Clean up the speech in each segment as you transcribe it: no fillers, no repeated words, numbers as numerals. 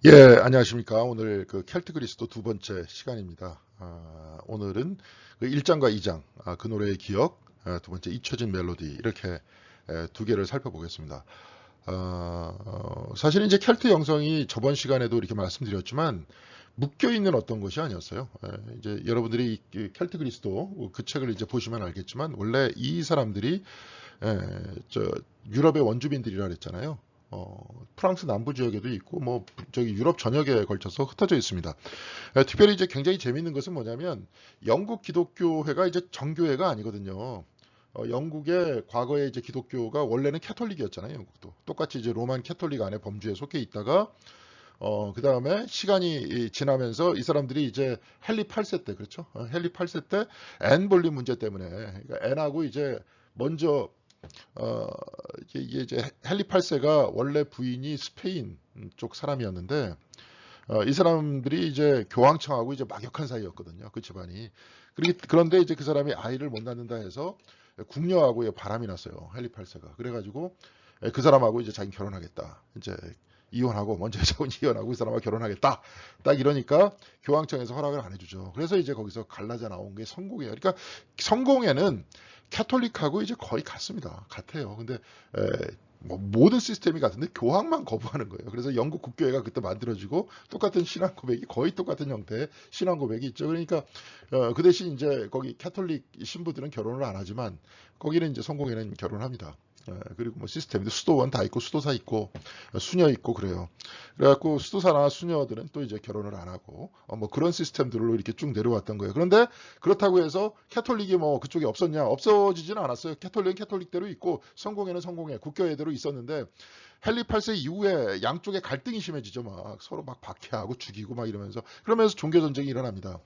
예, 안녕하십니까. 오늘 그 켈트 그리스도 두 번째 시간입니다. 오늘은 그 1장과 2장, 그 노래의 기억, 두 번째 잊혀진 멜로디, 이렇게 두 개를 살펴보겠습니다. 사실 이제 켈트 영성이 저번 시간에도 이렇게 말씀드렸지만, 묶여 있는 어떤 것이 아니었어요. 이제 여러분들이 이 켈트 그리스도 그 책을 이제 보시면 알겠지만, 원래 이 사람들이 저 유럽의 원주민들이라 그랬잖아요. 프랑스 남부 지역에도 있고 뭐 저기 유럽 전역에 걸쳐서 흩어져 있습니다. 특별히 이제 굉장히 재미있는 것은 뭐냐면 영국 기독교회가 이제 정교회가 아니거든요. 영국의 과거에 이제 기독교가 원래는 캐톨릭이었잖아요. 영국도 똑같이 이제 로만 캐톨릭 안에 범주에 속해 있다가 그 다음에 시간이 지나면서 이 사람들이 이제 헨리 8세 때, 그렇죠? 헨리 8세 때 앤 볼린 문제 때문에, 그러니까 앤하고 이제 먼저 어, 이게 이제 헨리 8세가 원래 부인이 스페인 쪽 사람이었는데, 이 사람들이 이제 교황청하고 이제 막역한 사이였거든요. 그 집안이. 그런데 이제 그 사람이 아이를 못 낳는다 해서 궁녀하고 바람이 났어요. 헨리 8세가. 그래가지고 그 사람하고 이제 자기 결혼하겠다. 이제 이혼하고 먼저 여자분 이혼하고 이 사람하고 결혼하겠다. 딱 이러니까 교황청에서 허락을 안 해주죠. 그래서 이제 거기서 갈라져 나온 게 성공이에요. 그러니까 성공에는 캐톨릭하고 이제 거의 같습니다. 같아요. 근데 뭐 모든 시스템이 같은데 교황만 거부하는 거예요. 그래서 영국 국교회가 그때 만들어지고 똑같은 신앙 고백이 거의 똑같은 형태의 신앙 고백이 있죠. 그러니까 그 대신 이제 거기 캐톨릭 신부들은 결혼을 안 하지만 거기는 이제 성공회는 결혼합니다. 그리고 뭐 시스템도 수도원 다 있고 수도사 있고 수녀 있고 그래요. 그래갖고 수도사나 수녀들은 또 이제 결혼을 안 하고 뭐 그런 시스템들로 이렇게 쭉 내려왔던 거예요. 그런데 그렇다고 해서 캐톨릭이 뭐 그쪽에 없었냐? 없어지지는 않았어요. 캐톨릭은 캐톨릭대로 있고 성공회는 성공회, 국교회대로 있었는데 헨리 8세 이후에 양쪽에 갈등이 심해지죠. 막 서로 막 박해하고 죽이고 막 이러면서 그러면서 종교 전쟁이 일어납니다.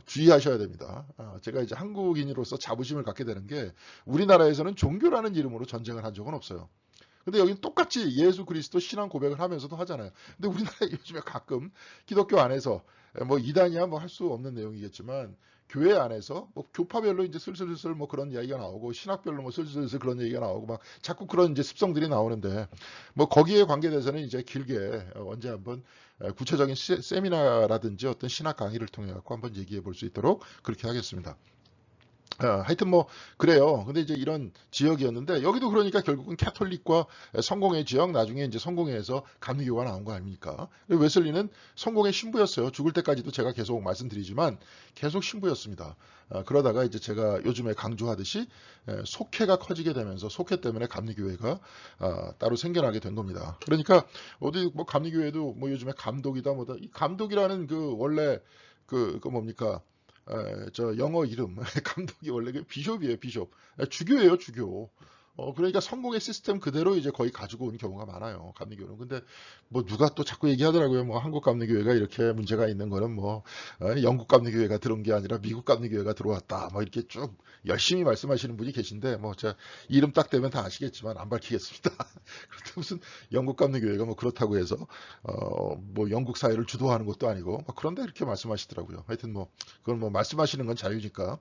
주의하셔야 됩니다. 제가 이제 한국인으로서 자부심을 갖게 되는 게 우리나라에서는 종교라는 이름으로 전쟁을 한 적은 없어요. 근데 여기는 똑같이 예수 그리스도 신앙 고백을 하면서도 하잖아요. 근데 우리나라에 요즘에 가끔 기독교 안에서 뭐 이단이야 뭐 할 수 없는 내용이겠지만 교회 안에서 뭐 교파별로 이제 슬슬슬 뭐 그런 이야기가 나오고 신학별로 뭐 슬슬슬 그런 얘기가 나오고 막 자꾸 그런 이제 습성들이 나오는데 뭐 거기에 관계돼서는 이제 길게 언제 한번 구체적인 세미나라든지 어떤 신학 강의를 통해 갖고 한번 얘기해 볼 수 있도록 그렇게 하겠습니다. 하여튼 뭐 그래요. 근데 이제 이런 지역이었는데 여기도 그러니까 결국은 캐톨릭과 성공회 지역 나중에 이제 성공회에서 감리교가 나온 거 아닙니까? 웨슬리는 성공회 신부였어요. 죽을 때까지도 제가 계속 말씀드리지만 계속 신부였습니다. 그러다가 이제 제가 요즘에 강조하듯이 속회가 커지게 되면서 속회 때문에 감리교회가 따로 생겨나게 된 겁니다. 그러니까 어디 뭐 감리교회도 뭐 요즘에 감독이다 뭐다 이 감독이라는 그 원래 그 뭡니까? 저 영어 이름 감독이 원래 그 비숍이에요, 비숍. 주교예요, 주교. 그러니까 성공의 시스템 그대로 이제 거의 가지고 온 경우가 많아요, 감리교는. 근데 뭐 누가 또 자꾸 얘기하더라고요. 뭐 한국 감리교회가 이렇게 문제가 있는 거는 뭐 영국 감리교회가 들어온 게 아니라 미국 감리교회가 들어왔다. 뭐 이렇게 쭉 열심히 말씀하시는 분이 계신데 뭐 제가 이름 딱 대면 다 아시겠지만 안 밝히겠습니다. 그런데 무슨 영국 감리교회가 뭐 그렇다고 해서 뭐 영국 사회를 주도하는 것도 아니고 뭐 그런데 이렇게 말씀하시더라고요. 하여튼 뭐 그건 뭐 말씀하시는 건 자유니까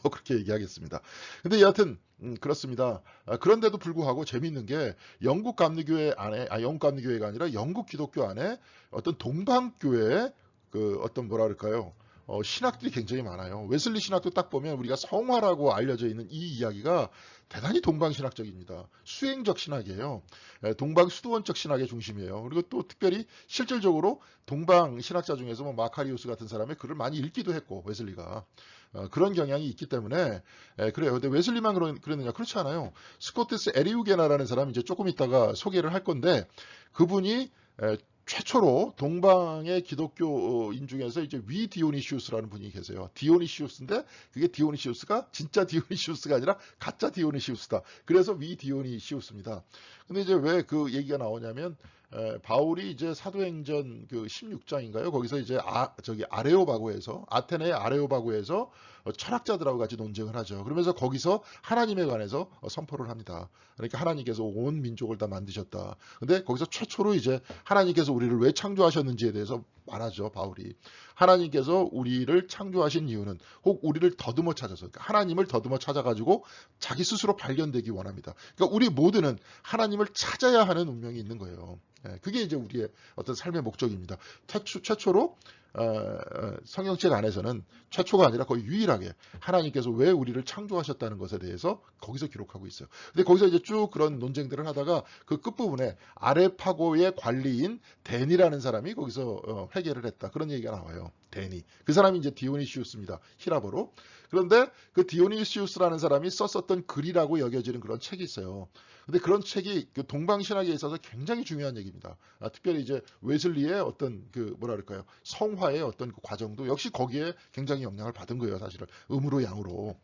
뭐 그렇게 얘기하겠습니다. 근데 여하튼 그렇습니다. 그런데도 불구하고 재미있는 게 영국 감리교회 안에 영국 감리교회가 아니라 영국 기독교 안에 어떤 동방교회의 그 어떤 뭐라 그럴까요? 신학들이 굉장히 많아요. 웨슬리 신학도 딱 보면 우리가 성화라고 알려져 있는 이 이야기가 대단히 동방신학적입니다. 수행적 신학이에요. 동방 수도원적 신학의 중심이에요. 그리고 또 특별히 실질적으로 동방 신학자 중에서 뭐 마카리우스 같은 사람의 글을 많이 읽기도 했고 웨슬리가 그런 경향이 있기 때문에 그래요. 근데 웨슬리만 그러느냐? 그렇지 않아요. 스코테스 에리우게나라는 사람 이제 조금 있다가 소개를 할 건데 그분이 최초로 동방의 기독교인 중에서 이제 위 디오니시우스라는 분이 계세요. 디오니시우스인데 그게 디오니시우스가 진짜 디오니시우스가 아니라 가짜 디오니시우스다. 그래서 위 디오니시우스입니다. 근데 이제 왜 그 얘기가 나오냐면 바울이 이제 사도행전 그 16장인가요? 거기서 이제 저기 아레오바고에서 아테네의 아레오바고에서 철학자들하고 같이 논쟁을 하죠. 그러면서 거기서 하나님에 관해서 선포를 합니다. 그러니까 하나님께서 온 민족을 다 만드셨다. 근데 거기서 최초로 이제 하나님께서 우리를 왜 창조하셨는지에 대해서 말하죠, 바울이. 하나님께서 우리를 창조하신 이유는 혹 우리를 더듬어 찾아서, 그러니까 하나님을 더듬어 찾아가지고 자기 스스로 발견되기 원합니다. 그러니까 우리 모두는 하나님을 찾아야 하는 운명이 있는 거예요. 그게 이제 우리의 어떤 삶의 목적입니다. 최초로 성경책 안에서는 최초가 아니라 거의 유일하게 하나님께서 왜 우리를 창조하셨다는 것에 대해서 거기서 기록하고 있어요. 근데 거기서 이제 쭉 그런 논쟁들을 하다가 그 끝부분에 아레파고의 관리인 댄이라는 사람이 거기서 회개를 했다. 그런 얘기가 나와요. 댄이. 그 사람이 이제 디오니시우스입니다. 히라보로. 그런데 그 디오니시우스라는 사람이 썼었던 글이라고 여겨지는 그런 책이 있어요. 근데 그런 책이 그 동방신학에 있어서 굉장히 중요한 얘기입니다. 특별히 이제 웨슬리의 어떤 그 뭐라 그럴까요? 성화의 어떤 그 과정도 역시 거기에 굉장히 영향을 받은 거예요, 사실은. 음으로 양으로.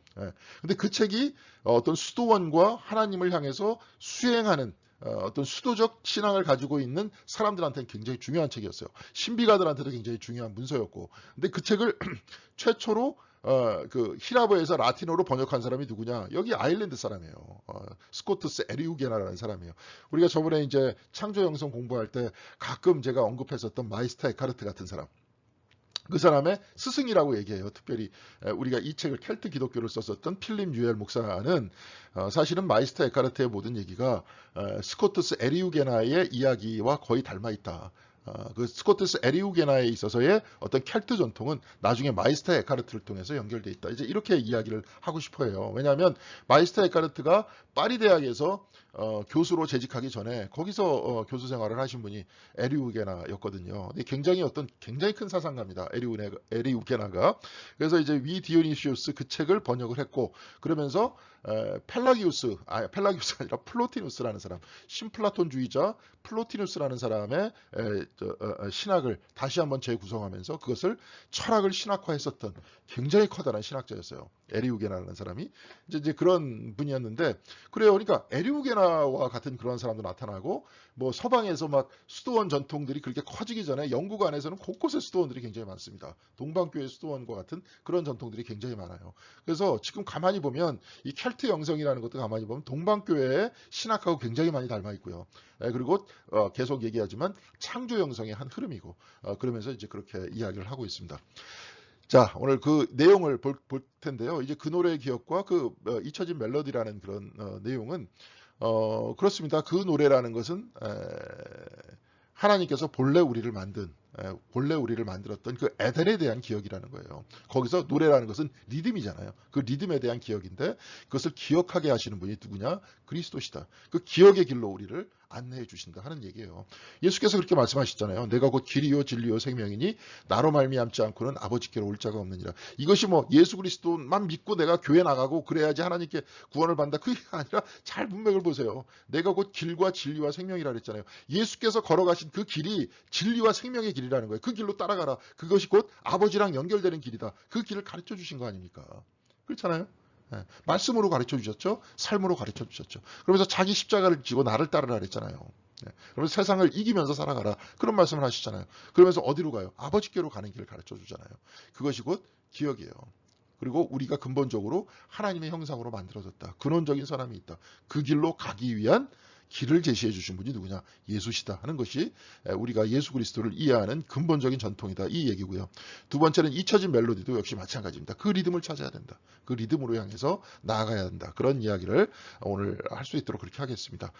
근데 그 책이 어떤 수도원과 하나님을 향해서 수행하는 어떤 수도적 신앙을 가지고 있는 사람들한테는 굉장히 중요한 책이었어요. 신비가들한테도 굉장히 중요한 문서였고. 근데 그 책을 최초로 그 히라보에서 라틴어로 번역한 사람이 누구냐? 여기 아일랜드 사람이에요. 스코트스 에리우게나라는 사람이에요. 우리가 저번에 이제 창조 영성 공부할 때 가끔 제가 언급했었던 마이스터 에카르트 같은 사람. 그 사람의 스승이라고 얘기해요. 특별히 우리가 이 책을 켈트 기독교를 썼었던 필립 뉴엘 목사는 사실은 마이스터 에카르트의 모든 얘기가 스코트스 에리우게나의 이야기와 거의 닮아 있다. 그 스코트스 에리우게나에 있어서의 어떤 켈트 전통은 나중에 마이스터 에카르트를 통해서 연결돼 있다. 이제 이렇게 이야기를 하고 싶어요. 왜냐하면 마이스터 에카르트가 파리 대학에서 교수로 재직하기 전에 거기서 교수 생활을 하신 분이 에리우게나였거든요. 굉장히 큰 사상가입니다. 에리우게나가. 그래서 이제 위 디오니시우스 그 책을 번역을 했고 그러면서 펠라기우스가 아니라 플로티누스라는 사람, 신플라톤주의자 플로티누스라는 사람의 신학을 다시 한번 재구성하면서 그것을 철학을 신학화했었던 굉장히 커다란 신학자였어요. 에리우게나라는 사람이 이제 그런 분이었는데 그래요. 그러니까 에리우게나와 같은 그런 사람도 나타나고 뭐 서방에서 막 수도원 전통들이 그렇게 커지기 전에 영국 안에서는 곳곳에 수도원들이 굉장히 많습니다. 동방교회 수도원과 같은 그런 전통들이 굉장히 많아요. 그래서 지금 가만히 보면 이 켈트 영성이라는 것도 가만히 보면 동방교회의 신학하고 굉장히 많이 닮아 있고요. 그리고 계속 얘기하지만 창조 영성의 한 흐름이고 그러면서 이제 그렇게 이야기를 하고 있습니다. 자, 오늘 그 내용을 볼 텐데요. 이제 그 노래의 기억과 그 잊혀진 멜로디라는 그런 내용은 그렇습니다. 그 노래라는 것은 하나님께서 본래 우리를 만들었던 그 에덴에 대한 기억이라는 거예요. 거기서 노래라는 것은 리듬이잖아요. 그 리듬에 대한 기억인데 그것을 기억하게 하시는 분이 누구냐? 그리스도시다. 그 기억의 길로 우리를 안내해 주신다 하는 얘기예요. 예수께서 그렇게 말씀하셨잖아요. 내가 곧 길이요 진리요 생명이니 나로 말미암지 않고는 아버지께로 올 자가 없느니라. 이것이 뭐 예수 그리스도만 믿고 내가 교회 나가고 그래야지 하나님께 구원을 받는다. 그게 아니라 잘 문맥을 보세요. 내가 곧 길과 진리와 생명이라 그랬잖아요. 예수께서 걸어가신 그 길이 진리와 생명의 길이라는 거예요. 그 길로 따라가라. 그것이 곧 아버지랑 연결되는 길이다. 그 길을 가르쳐 주신 거 아닙니까? 그렇잖아요. 말씀으로 가르쳐 주셨죠. 삶으로 가르쳐 주셨죠. 그러면서 자기 십자가를 지고 나를 따르라 그랬잖아요. 그러면서 세상을 이기면서 살아가라. 그런 말씀을 하시잖아요. 그러면서 어디로 가요? 아버지께로 가는 길을 가르쳐 주잖아요. 그것이 곧 기억이에요. 그리고 우리가 근본적으로 하나님의 형상으로 만들어졌다. 근원적인 사람이 있다. 그 길로 가기 위한 길을 제시해 주신 분이 누구냐? 예수시다 하는 것이 우리가 예수 그리스도를 이해하는 근본적인 전통이다. 이 얘기고요. 두 번째는 잊혀진 멜로디도 역시 마찬가지입니다. 그 리듬을 찾아야 된다. 그 리듬으로 향해서 나아가야 된다. 그런 이야기를 오늘 할 수 있도록 그렇게 하겠습니다.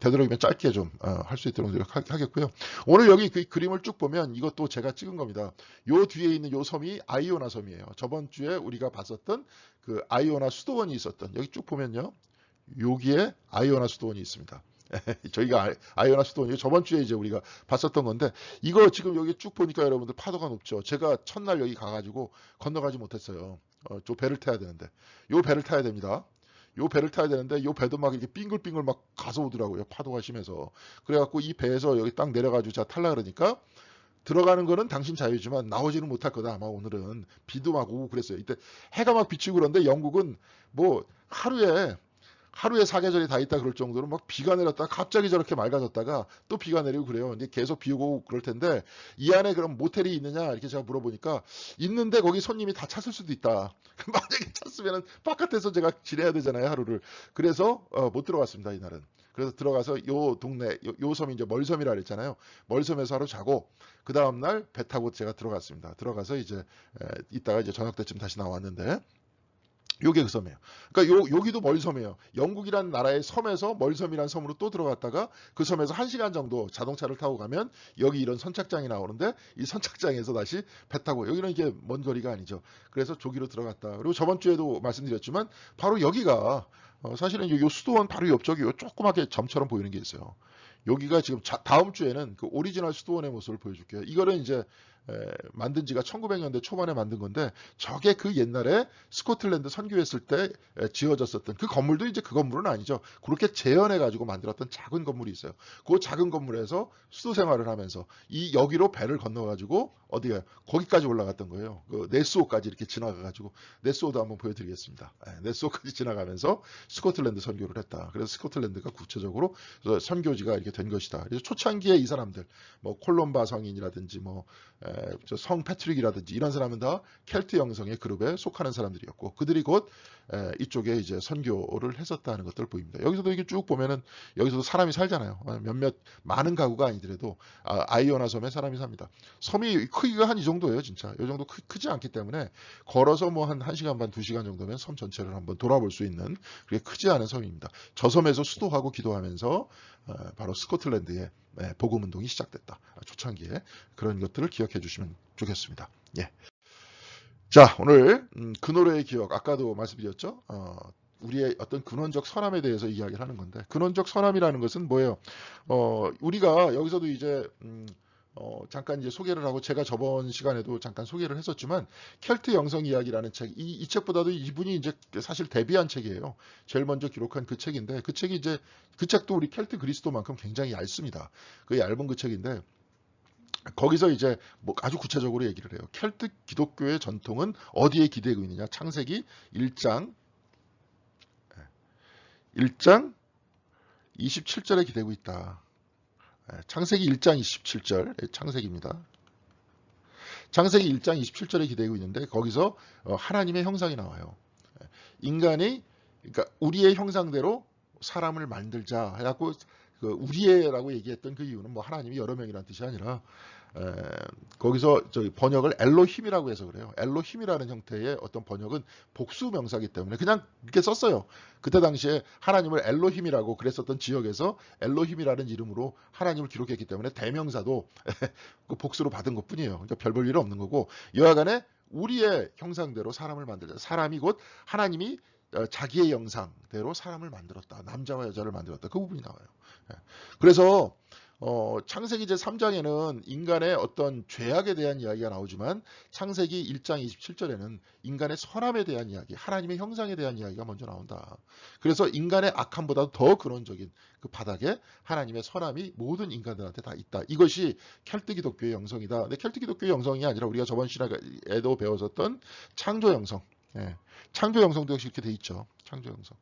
되도록이면 짧게 좀 할 수 있도록 노력하겠고요. 오늘 여기 그 그림을 쭉 보면 이것도 제가 찍은 겁니다. 요 뒤에 있는 요 섬이 아이오나 섬이에요. 저번 주에 우리가 봤었던 그 아이오나 수도원이 있었던 여기 쭉 보면요. 여기에 아이오나 수도원이 있습니다. 저희가 아이오나 수도원이 저번 주에 이제 우리가 봤었던 건데 이거 지금 여기 쭉 보니까 여러분들 파도가 높죠. 제가 첫날 여기 가가지고 건너가지 못했어요. 저 배를 타야 되는데 요 배를 타야 됩니다. 요 배를 타야 되는데 요 배도 막 이렇게 빙글빙글 막 가서 오더라고요. 파도가 심해서. 그래갖고 이 배에서 여기 딱 내려가지고 제가 탈라 그러니까 들어가는 거는 당신 자유지만 나오지는 못할 거다. 아마 오늘은 비도 막 오고 그랬어요. 이때 해가 막 비치고 그런데 영국은 뭐 하루에 하루에 사계절이 다 있다 그럴 정도로 막 비가 내렸다가 갑자기 저렇게 맑아졌다가 또 비가 내리고 그래요. 근데 계속 비 오고 그럴 텐데 이 안에 그럼 모텔이 있느냐 이렇게 제가 물어보니까 있는데 거기 손님이 다 찼을 수도 있다. 만약에 찼으면은 바깥에서 제가 지내야 되잖아요, 하루를. 그래서 못 들어갔습니다, 이날은. 그래서 들어가서 요 동네 요 섬이 이제 멀섬이라 그랬잖아요. 멀섬에서 하루 자고 그 다음 날 배 타고 제가 들어갔습니다. 들어가서 이제 이따가 이제 저녁 때쯤 다시 나왔는데 요게 그 섬이에요. 그러니까 여기도 멀섬이에요. 영국이라는 나라의 섬에서 멀섬이라는 섬으로 또 들어갔다가 그 섬에서 1시간 정도 자동차를 타고 가면 여기 이런 선착장이 나오는데 이 선착장에서 다시 배 타고 여기는 이게 먼 거리가 아니죠. 그래서 조기로 들어갔다. 그리고 저번 주에도 말씀드렸지만 바로 여기가 사실은 요 수도원 바로 옆쪽에 요 조그맣게 점처럼 보이는 게 있어요. 여기가 지금 다음 주에는 그 오리지널 수도원의 모습을 보여줄게요. 이거는 이제 만든 지가 1900년대 초반에 만든 건데 저게 그 옛날에 스코틀랜드 선교했을 때 지어졌었던 그 건물도 이제 그 건물은 아니죠. 그렇게 재현해 가지고 만들었던 작은 건물이 있어요. 그 작은 건물에서 수도 생활을 하면서 이 여기로 배를 건너 가지고 어디가 거기까지 올라갔던 거예요. 그 네스호까지 이렇게 지나가 가지고 네스호도 한번 보여드리겠습니다. 네스호까지 지나가면서 스코틀랜드 선교를 했다. 그래서 스코틀랜드가 구체적으로 선교지가 이렇게 된 것이다. 그래서 초창기에 이 사람들 뭐 콜롬바 성인이라든지 뭐 성 패트릭이라든지 이런 사람은 다 켈트 영성의 그룹에 속하는 사람들이었고 그들이 곧 이쪽에 이제 선교를 했었다는 것들을 보입니다. 여기서도 이게 쭉 보면은 여기서도 사람이 살잖아요. 몇몇 많은 가구가 아니더라도 아이오나 섬에 사람이 삽니다. 섬이 크기가 한 이 정도예요, 진짜. 이 정도 크지 않기 때문에 걸어서 뭐 한 1시간 반, 2시간 정도면 섬 전체를 한번 돌아볼 수 있는 그게 크지 않은 섬입니다. 저 섬에서 수도하고 기도하면서 바로 스코틀랜드에 복음 운동이 시작됐다. 초창기에 그런 것들을 기억해 주시면 좋겠습니다. 예. 자, 오늘 그 노래의 기억 아까도 말씀드렸죠. 우리의 어떤 근원적 선함에 대해서 이야기를 하는 건데 근원적 선함이라는 것은 뭐예요? 우리가 여기서도 이제 잠깐 이제 소개를 하고 제가 저번 시간에도 잠깐 소개를 했었지만 켈트 영성 이야기라는 책, 이 책보다도 이분이 이제 사실 데뷔한 책이에요. 제일 먼저 기록한 그 책인데 그 책이 이제 그 책도 우리 켈트 그리스도만큼 굉장히 얇습니다. 그 얇은 그 책인데 거기서 이제 뭐 아주 구체적으로 얘기를 해요. 켈트 기독교의 전통은 어디에 기대고 있느냐? 창세기 1장 27절에 기대고 있다. 창세기 1장 27절 창세기입니다. 창세기 1장 27절에 기대고 있는데 거기서 하나님의 형상이 나와요. 인간이 그러니까 우리의 형상대로 사람을 만들자 해갖고 그 우리의라고 얘기했던 그 이유는 뭐 하나님이 여러 명이라는 뜻이 아니라 거기서 저기 번역을 엘로힘이라고 해서 그래요. 엘로힘이라는 형태의 어떤 번역은 복수 명사이기 때문에 그냥 이렇게 썼어요. 그때 당시에 하나님을 엘로힘이라고 그랬었던 지역에서 엘로힘이라는 이름으로 하나님을 기록했기 때문에 대명사도 그 복수로 받은 것뿐이에요. 그러니까 별 볼 일 없는 거고 여하간에 우리의 형상대로 사람을 만들자. 사람이 곧 하나님이 자기의 영상대로 사람을 만들었다. 남자와 여자를 만들었다. 그 부분이 나와요. 그래서 창세기 제3장에는 인간의 어떤 죄악에 대한 이야기가 나오지만 창세기 1장 27절에는 인간의 선함에 대한 이야기, 하나님의 형상에 대한 이야기가 먼저 나온다. 그래서 인간의 악함보다 더 근원적인 그 바닥에 하나님의 선함이 모든 인간들한테 다 있다. 이것이 켈트 기독교의 영성이다. 근데 켈트 기독교의 영성이 아니라 우리가 저번 시간에도 배웠었던 창조 영성. 창조 영성도 역시 이렇게 돼 있죠. 창조 영성.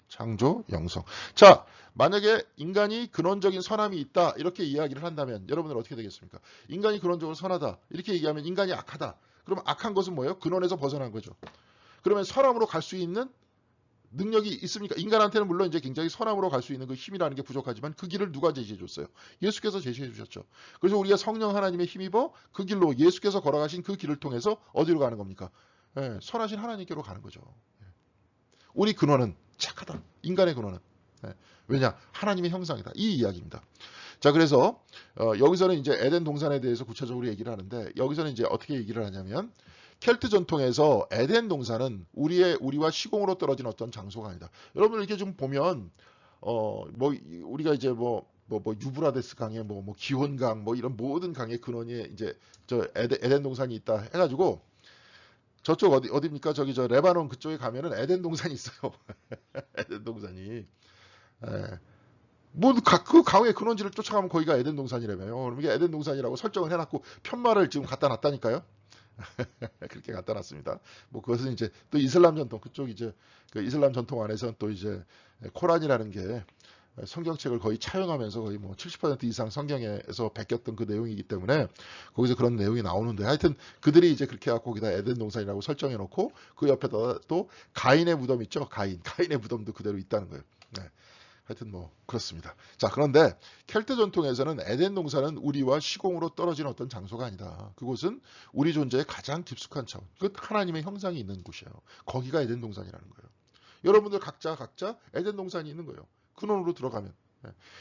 창조 영성. 자, 만약에 인간이 근원적인 선함이 있다 이렇게 이야기를 한다면 여러분은 어떻게 되겠습니까? 인간이 근원적으로 선하다 이렇게 얘기하면 인간이 악하다. 그럼 악한 것은 뭐예요? 근원에서 벗어난 거죠. 그러면 선함으로 갈 수 있는 능력이 있습니까? 인간한테는 물론 이제 굉장히 선함으로 갈 수 있는 그 힘이라는 게 부족하지만 그 길을 누가 제시해 줬어요? 예수께서 제시해 주셨죠. 그래서 우리가 성령 하나님의 힘입어 그 길로 예수께서 걸어가신 그 길을 통해서 어디로 가는 겁니까? 선하신 하나님께로 가는 거죠. 우리 근원은 착하다. 인간의 근원은. 왜냐? 하나님의 형상이다. 이 이야기입니다. 자, 그래서 여기서는 이제 에덴 동산에 대해서 구체적으로 얘기를 하는데 여기서는 이제 어떻게 얘기를 하냐면 켈트 전통에서 에덴 동산은 우리와 시공으로 떨어진 어떤 장소가 아니다. 여러분 이렇게 좀 보면 뭐 우리가 이제 뭐 유브라데스 강에 뭐 기혼강 뭐 이런 모든 강의 근원이 이제 저 에덴 동산이 있다 해가지고 저쪽 어디입니까? 저기 저 레바논 그쪽에 가면은 에덴 동산이 있어요. 에덴 동산이. 그 강의 근원지를 쫓아가면 거기가 에덴 동산이라며요. 그럼 이게 에덴 동산이라고 설정을 해놨고 편말을 지금 갖다 놨다니까요. 그렇게 갖다 놨습니다. 뭐 그것은 이제 또 이슬람 전통 그쪽 이제 그 이슬람 전통 안에서는 또 이제 코란이라는 게 성경책을 거의 차용하면서 거의 뭐 70% 이상 성경에서 베꼈던 그 내용이기 때문에 거기서 그런 내용이 나오는데 하여튼 그들이 이제 그렇게 해갖고 거기다 에덴 동산이라고 설정해 놓고 그 옆에다 또 가인의 무덤 있죠. 가인의 무덤도 그대로 있다는 거예요. 네. 하여튼 뭐 그렇습니다. 자, 그런데 켈트 전통에서는 에덴 동산은 우리와 시공으로 떨어진 어떤 장소가 아니다. 그곳은 우리 존재의 가장 깊숙한 차원. 그 하나님의 형상이 있는 곳이에요. 거기가 에덴 동산이라는 거예요. 여러분들 각자 에덴 동산이 있는 거예요. 근원으로 들어가면.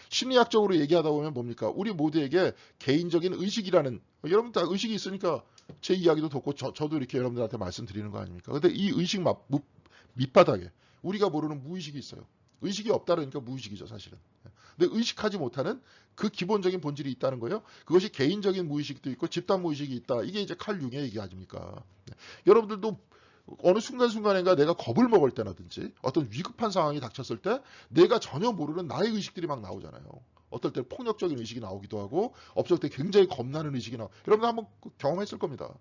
심리학적으로 얘기하다 보면 뭡니까? 우리 모두에게 개인적인 의식이라는, 여러분 다 의식이 있으니까 제 이야기도 듣고 저도 이렇게 여러분들한테 말씀드리는 거 아닙니까? 근데 이 의식 밑바닥에 우리가 모르는 무의식이 있어요. 의식이 없다 그러니까 무의식이죠, 사실은. 근데 의식하지 못하는 그 기본적인 본질이 있다는 거예요. 그것이 개인적인 무의식도 있고 집단 무의식이 있다. 이게 이제 칼 융의 얘기 아닙니까? 여러분들도 어느 순간순간인가 내가 겁을 먹을 때라든지 어떤 위급한 상황이 닥쳤을 때 내가 전혀 모르는 나의 의식들이 막 나오잖아요. 어떨 때 폭력적인 의식이 나오기도 하고 어쩔 때 굉장히 겁나는 의식이 나오고 여러분 한번 경험했을 겁니다.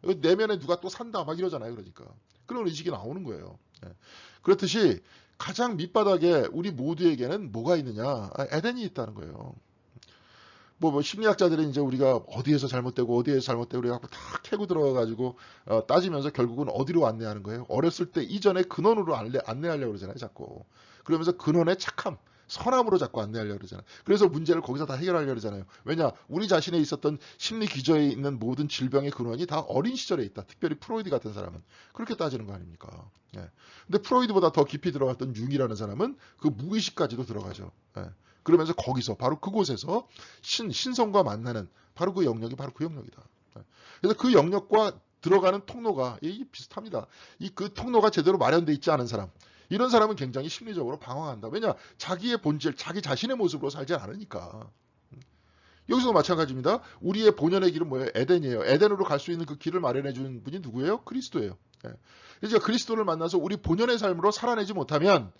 내면에 누가 또 산다 막 이러잖아요. 그러니까 그런 의식이 나오는 거예요. 그렇듯이 가장 밑바닥에 우리 모두에게는 뭐가 있느냐? 에덴이 있다는 거예요. 뭐 심리학자들은 이제 우리가 어디에서 잘못되고 어디에서 잘못되고 우리가 다 캐고 들어가가지고 따지면서 결국은 어디로 안내하는 거예요. 어렸을 때 이전에 근원으로 안내하려고 그러잖아요. 자꾸. 그러면서 근원의 착함, 선함으로 자꾸 안내하려고 그러잖아요. 그래서 문제를 거기서 다 해결하려고 그러잖아요. 왜냐? 우리 자신에 있었던 심리 기저에 있는 모든 질병의 근원이 다 어린 시절에 있다. 특별히 프로이드 같은 사람은. 그렇게 따지는 거 아닙니까? 예. 근데 프로이드보다 더 깊이 들어갔던 융이라는 사람은 그 무의식까지도 들어가죠. 예. 그러면서 거기서 바로 그곳에서 신성과 만나는 바로 그 영역이 바로 그 영역이다. 그래서 그 영역과 들어가는 통로가 비슷합니다. 그 통로가 제대로 마련되어 있지 않은 사람. 이런 사람은 굉장히 심리적으로 방황한다. 왜냐? 자기의 본질, 자기 자신의 모습으로 살지 않으니까. 여기서도 마찬가지입니다. 우리의 본연의 길은 뭐예요? 에덴이에요. 에덴으로 갈 수 있는 그 길을 마련해 주는 분이 누구예요? 그리스도예요. 그래서 그리스도를 만나서 우리 본연의 삶으로 살아내지 못하면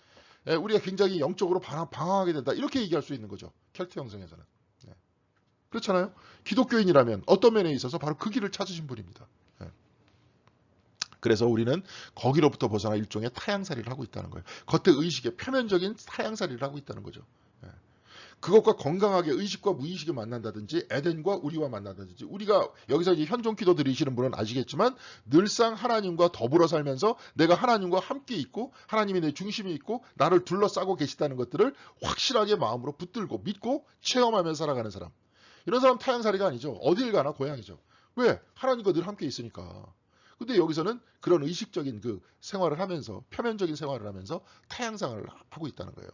우리가 굉장히 영적으로 방황하게 된다. 이렇게 얘기할 수 있는 거죠. 켈트 형성에서는. 그렇잖아요. 기독교인이라면 어떤 면에 있어서 바로 그 길을 찾으신 분입니다. 그래서 우리는 거기로부터 벗어나 일종의 타향살이를 하고 있다는 거예요. 겉의 의식의 표면적인 타향살이를 하고 있다는 거죠. 그것과 건강하게 의식과 무의식이 만난다든지 에덴과 우리와 만난다든지 우리가 여기서 이제 현존 기도 드리시는 분은 아시겠지만 늘상 하나님과 더불어 살면서 내가 하나님과 함께 있고 하나님이 내 중심이 있고 나를 둘러싸고 계시다는 것들을 확실하게 마음으로 붙들고 믿고 체험하면서 살아가는 사람. 이런 사람 타향살이가 아니죠. 어딜 가나 고향이죠. 왜? 하나님과 늘 함께 있으니까. 근데 여기서는 그런 의식적인 그 생활을 하면서 표면적인 생활을 하면서 타향상을 하고 있다는 거예요.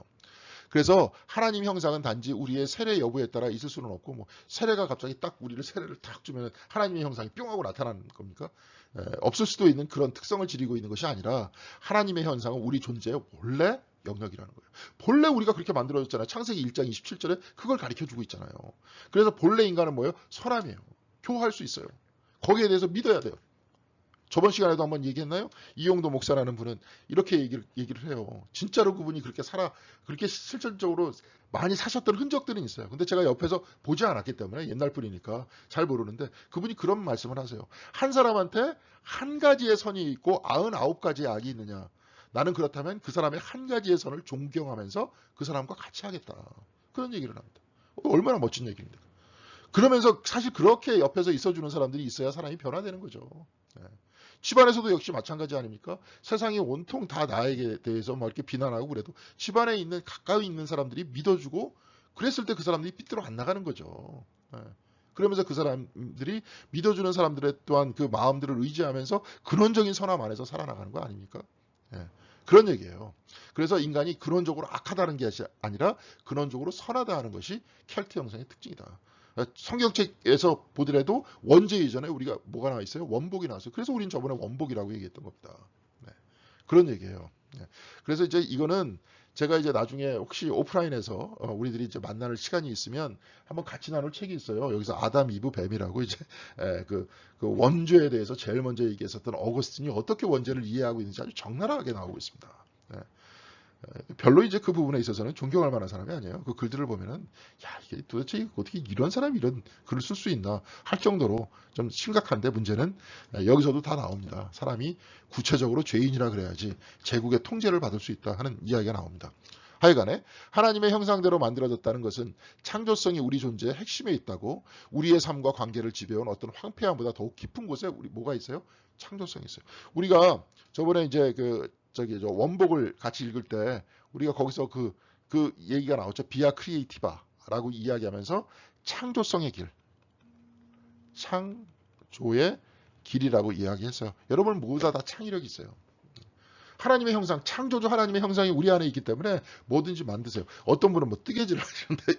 그래서 하나님 형상은 단지 우리의 세례 여부에 따라 있을 수는 없고 뭐 세례가 갑자기 딱 우리를 세례를 딱 주면 하나님의 형상이 뿅 하고 나타나는 겁니까? 없을 수도 있는 그런 특성을 지니고 있는 것이 아니라 하나님의 현상은 우리 존재의 원래 영역이라는 거예요. 본래 우리가 그렇게 만들어졌잖아요. 창세기 1장 27절에 그걸 가르쳐주고 있잖아요. 그래서 본래 인간은 뭐예요? 선함이에요. 교화할 수 있어요. 거기에 대해서 믿어야 돼요. 저번 시간에도 한번 얘기했나요? 이용도 목사라는 분은 이렇게 얘기를 해요. 진짜로 그분이 그렇게 실질적으로 많이 사셨던 흔적들은 있어요. 근데 제가 옆에서 보지 않았기 때문에 옛날 분이니까 잘 모르는데 그분이 그런 말씀을 하세요. 한 사람한테 한 가지의 선이 있고 99가지의 악이 있느냐. 나는 그렇다면 그 사람의 한 가지의 선을 존경하면서 그 사람과 같이 하겠다. 그런 얘기를 합니다. 얼마나 멋진 얘기입니까? 그러면서 사실 그렇게 옆에서 있어주는 사람들이 있어야 사람이 변화되는 거죠. 집안에서도 역시 마찬가지 아닙니까? 세상이 온통 다 나에게 대해서 막 이렇게 비난하고 그래도 집안에 있는 가까이 있는 사람들이 믿어주고 그랬을 때 그 사람들이 삐뚤어 안 나가는 거죠. 그러면서 그 사람들이 믿어주는 사람들의 또한 그 마음들을 의지하면서 근원적인 선함 안에서 살아나가는 거 아닙니까? 그런 얘기예요. 그래서 인간이 근원적으로 악하다는 게 아니라 근원적으로 선하다 하는 것이 켈트 형성의 특징이다. 성경책에서 보더라도 원죄 이전에 우리가 뭐가 나와 있어요? 원복이 나왔어요. 그래서 우리는 저번에 원복이라고 얘기했던 겁니다. 그런 얘기예요. 그래서 이제 이거는 제가 이제 나중에 혹시 오프라인에서 우리들이 이제 만날 시간이 있으면 한번 같이 나눌 책이 있어요. 여기서 아담, 이브, 뱀이라고 이제 그 원죄에 대해서 제일 먼저 얘기했었던 어거스틴이 어떻게 원죄를 이해하고 있는지 아주 적나라하게 나오고 있습니다. 별로 이제 그 부분에 있어서는 존경할 만한 사람이 아니에요. 그 글들을 보면은 야 이게 도대체 어떻게 이런 사람이 이런 글을 쓸 수 있나 할 정도로 좀 심각한데 문제는 여기서도 다 나옵니다. 사람이 구체적으로 죄인이라 그래야지 제국의 통제를 받을 수 있다 하는 이야기가 나옵니다. 하여간에 하나님의 형상대로 만들어졌다는 것은 창조성이 우리 존재의 핵심에 있다고 우리의 삶과 관계를 지배해온 어떤 황폐함보다 더욱 깊은 곳에 우리 뭐가 있어요? 창조성이 있어요. 우리가 저번에 이제 저 원복을 같이 읽을 때 우리가 거기서 그 얘기가 나왔죠. 비아 크리에이티바라고 이야기하면서 창조성의 길, 창조의 길이라고 이야기했어요. 여러분 모두 다 창의력이 있어요. 하나님의 형상, 창조주 하나님의 형상이 우리 안에 있기 때문에 뭐든지 만드세요. 어떤 분은 뭐 뜨개질을 하시는데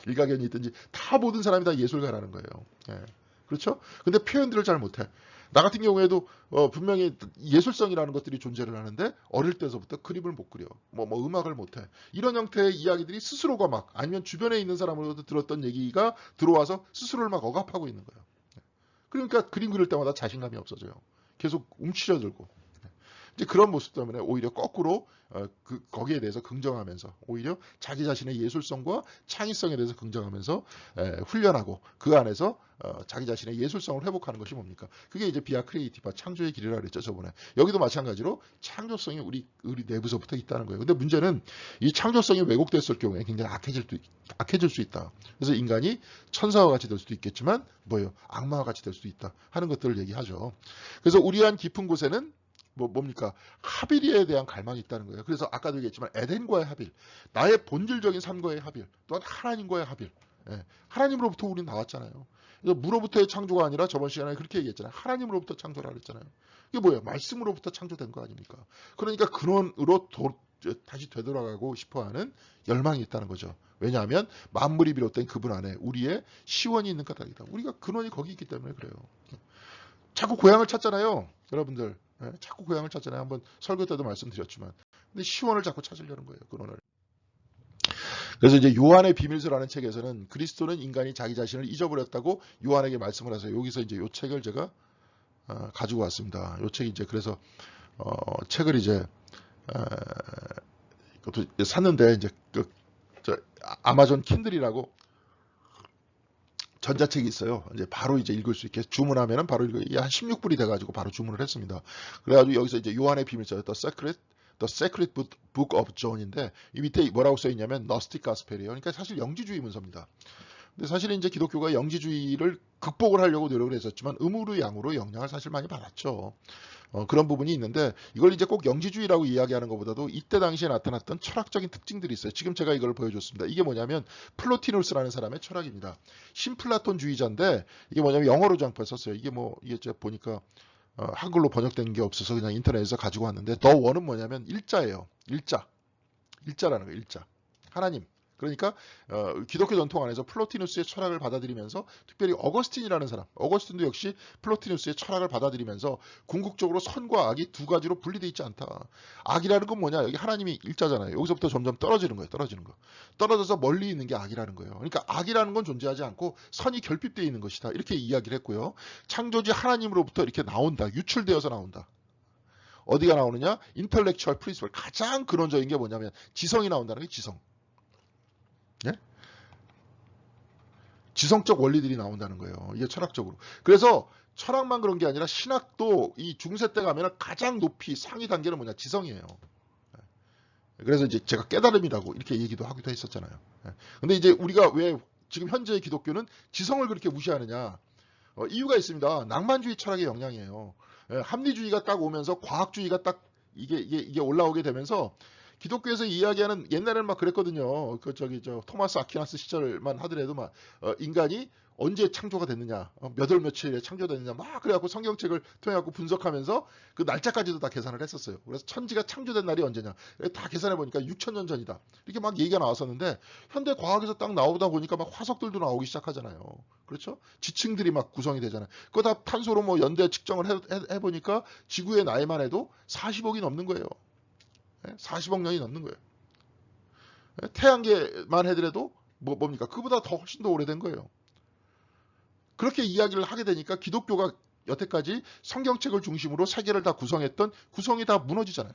일가견이 있든지 다 모든 사람이 다 예술가라는 거예요. 예. 그렇죠? 근데 표현들을 잘 못해. 나 같은 경우에도 분명히 예술성이라는 것들이 존재를 하는데 어릴 때서부터 그림을 못 그려. 뭐 음악을 못해. 이런 형태의 이야기들이 스스로가 막 아니면 주변에 있는 사람으로부터 들었던 얘기가 들어와서 스스로를 막 억압하고 있는 거예요. 그러니까 그림 그릴 때마다 자신감이 없어져요. 계속 움츠려들고. 이제 그런 모습 때문에 오히려 거꾸로 거기에 대해서 긍정하면서 오히려 자기 자신의 예술성과 창의성에 대해서 긍정하면서 훈련하고 그 안에서 자기 자신의 예술성을 회복하는 것이 뭡니까? 그게 이제 비아 크리에이티바 창조의 길이라 그랬죠 저번에. 여기도 마찬가지로 창조성이 우리 내부서부터 있다는 거예요. 근데 문제는 이 창조성이 왜곡됐을 경우에 굉장히 악해질 수 있다. 그래서 인간이 천사와 같이 될 수도 있겠지만 뭐예요? 악마와 같이 될 수도 있다 하는 것들을 얘기하죠. 그래서 우리 안 깊은 곳에는 뭡니까? 하빌에 대한 갈망이 있다는 거예요. 그래서 아까도 얘기했지만 에덴과의 하빌, 나의 본질적인 삶과의 하빌, 또한 하나님과의 하빌. 예, 하나님으로부터 우리는 나왔잖아요. 그래서 무로부터의 창조가 아니라 저번 시간에 그렇게 얘기했잖아요. 하나님으로부터 창조라 그랬잖아요. 이게 뭐예요? 말씀으로부터 창조된 거 아닙니까? 그러니까 근원으로 다시 되돌아가고 싶어하는 열망이 있다는 거죠. 왜냐하면 만물이 비롯된 그분 안에 우리의 시원이 있는 까닭이다. 우리가 근원이 거기 있기 때문에 그래요. 자꾸 고향을 찾잖아요. 여러분들. 자꾸 고향을 찾잖아요. 한번 설교 때도 말씀드렸지만. 근데 시원을 자꾸 찾으려는 거예요. 근원을. 그래서 이제 요한의 비밀서라는 책에서는 그리스도는 인간이 자기 자신을 잊어버렸다고 요한에게 말씀을 하세요. 여기서 이제 요 책을 제가 가지고 왔습니다. 요 책이 이제 그래서 책을 이제 이것도 샀는데 이제 아마존 킨들이라고 전자책이 있어요. 이제 바로 이제 읽을 수 있게 주문하면은 바로 이게 한 16불이 돼가지고 바로 주문을 했습니다. 그래가지고 여기서 이제 요한의 비밀서, The Secret Book of John인데 이 밑에 뭐라고 써 있냐면 Gnostic Gospel이에요. 그러니까 사실 영지주의 문서입니다. 근데 사실 이제 기독교가 영지주의를 극복을 하려고 노력을 했었지만 음으로 양으로 영향을 사실 많이 받았죠. 그런 부분이 있는데 이걸 이제 꼭 영지주의라고 이야기하는 것보다도 이때 당시에 나타났던 철학적인 특징들이 있어요. 지금 제가 이걸 보여줬습니다. 이게 뭐냐면 플로티누스라는 사람의 철학입니다. 신플라톤주의자인데 이게 뭐냐면 영어로 장판 썼어요. 이게 제가 보니까 한글로 번역된 게 없어서 그냥 인터넷에서 가지고 왔는데 더 원은 뭐냐면 일자예요. 일자라는 거예요. 일자. 하나님. 그러니까 기독교 전통 안에서 플로티누스의 철학을 받아들이면서 특별히 어거스틴이라는 사람, 어거스틴도 역시 플로티누스의 철학을 받아들이면서 궁극적으로 선과 악이 두 가지로 분리되어 있지 않다. 악이라는 건 뭐냐? 여기 하나님이 일자잖아요. 여기서부터 점점 떨어지는 거예요. 떨어지는 거. 떨어져서 멀리 있는 게 악이라는 거예요. 그러니까 악이라는 건 존재하지 않고 선이 결핍되어 있는 것이다. 이렇게 이야기를 했고요. 창조주 하나님으로부터 이렇게 나온다. 유출되어서 나온다. 어디가 나오느냐? 인텔렉츄얼 프린시플. 가장 근원적인 게 뭐냐면 지성이 나온다는 게 지성. 예? 지성적 원리들이 나온다는 거예요. 이게 철학적으로. 그래서 철학만 그런 게 아니라 신학도 이 중세 때 가면 가장 높이 상위 단계는 뭐냐? 지성이에요. 그래서 이제 제가 깨달음이라고 이렇게 얘기도 하기도 했었잖아요. 근데 이제 우리가 왜 지금 현재의 기독교는 지성을 그렇게 무시하느냐? 이유가 있습니다. 낭만주의 철학의 영향이에요. 합리주의가 딱 오면서 과학주의가 딱 이게 올라오게 되면서 기독교에서 이야기하는 옛날에는 막 그랬거든요. 토마스 아퀴나스 시절만 하더라도 막 인간이 언제 창조가 됐느냐, 몇 월 며칠에 창조됐느냐, 막 그래갖고 성경책을 통해갖고 분석하면서 그 날짜까지도 다 계산을 했었어요. 그래서 천지가 창조된 날이 언제냐, 다 계산해 보니까 6,000년 전이다. 이렇게 막 얘기가 나왔었는데 현대 과학에서 딱 나오다 보니까 막 화석들도 나오기 시작하잖아요. 그렇죠? 지층들이 막 구성이 되잖아요. 그거 다 탄소로 뭐 연대 측정을 해보니까 지구의 나이만 해도 40억이 넘는 거예요. 40억 년이 넘는 거예요. 태양계만 해더라도 뭡니까? 그보다 더 훨씬 더 오래된 거예요. 그렇게 이야기를 하게 되니까 기독교가 여태까지 성경책을 중심으로 세계를 다 구성했던 구성이 다 무너지잖아요.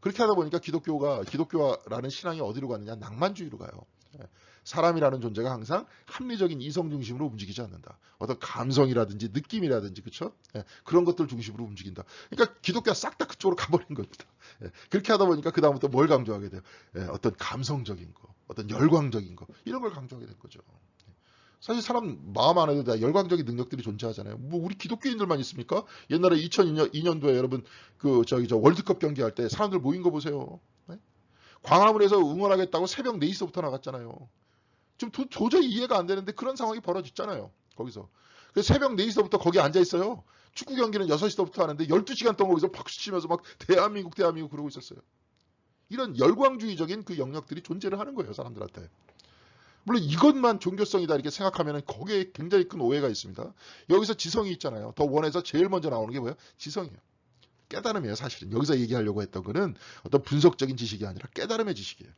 그렇게 하다 보니까 기독교라는 신앙이 어디로 가느냐? 낭만주의로 가요. 예. 사람이라는 존재가 항상 합리적인 이성 중심으로 움직이지 않는다. 어떤 감성이라든지 느낌이라든지 그렇죠? 예. 그런 것들 중심으로 움직인다. 그러니까 기독교가 싹 다 그쪽으로 가버린 겁니다. 예. 그렇게 하다 보니까 그 다음부터 뭘 강조하게 돼요? 예. 어떤 감성적인 거, 어떤 열광적인 거 이런 걸 강조하게 된 거죠. 사실 사람 마음 안에도 다 열광적인 능력들이 존재하잖아요. 뭐 우리 기독교인들만 있습니까? 옛날에 2002년도에 여러분 저 월드컵 경기할 때 사람들 모인 거 보세요. 네? 광화문에서 응원하겠다고 새벽 4시서부터 나갔잖아요. 지금 도저히 이해가 안 되는데 그런 상황이 벌어졌잖아요. 거기서. 그래서 새벽 4시서부터 거기 앉아 있어요. 축구 경기는 6시서부터 하는데 12시간 동안 거기서 박수 치면서 막 대한민국 그러고 있었어요. 이런 열광주의적인 그 영역들이 존재를 하는 거예요, 사람들한테. 물론 이것만 종교성이다 이렇게 생각하면 거기에 굉장히 큰 오해가 있습니다. 여기서 지성이 있잖아요. 더 원에서 제일 먼저 나오는 게 뭐예요? 지성이에요. 깨달음이에요, 사실은. 여기서 얘기하려고 했던 거는 어떤 분석적인 지식이 아니라 깨달음의 지식이에요.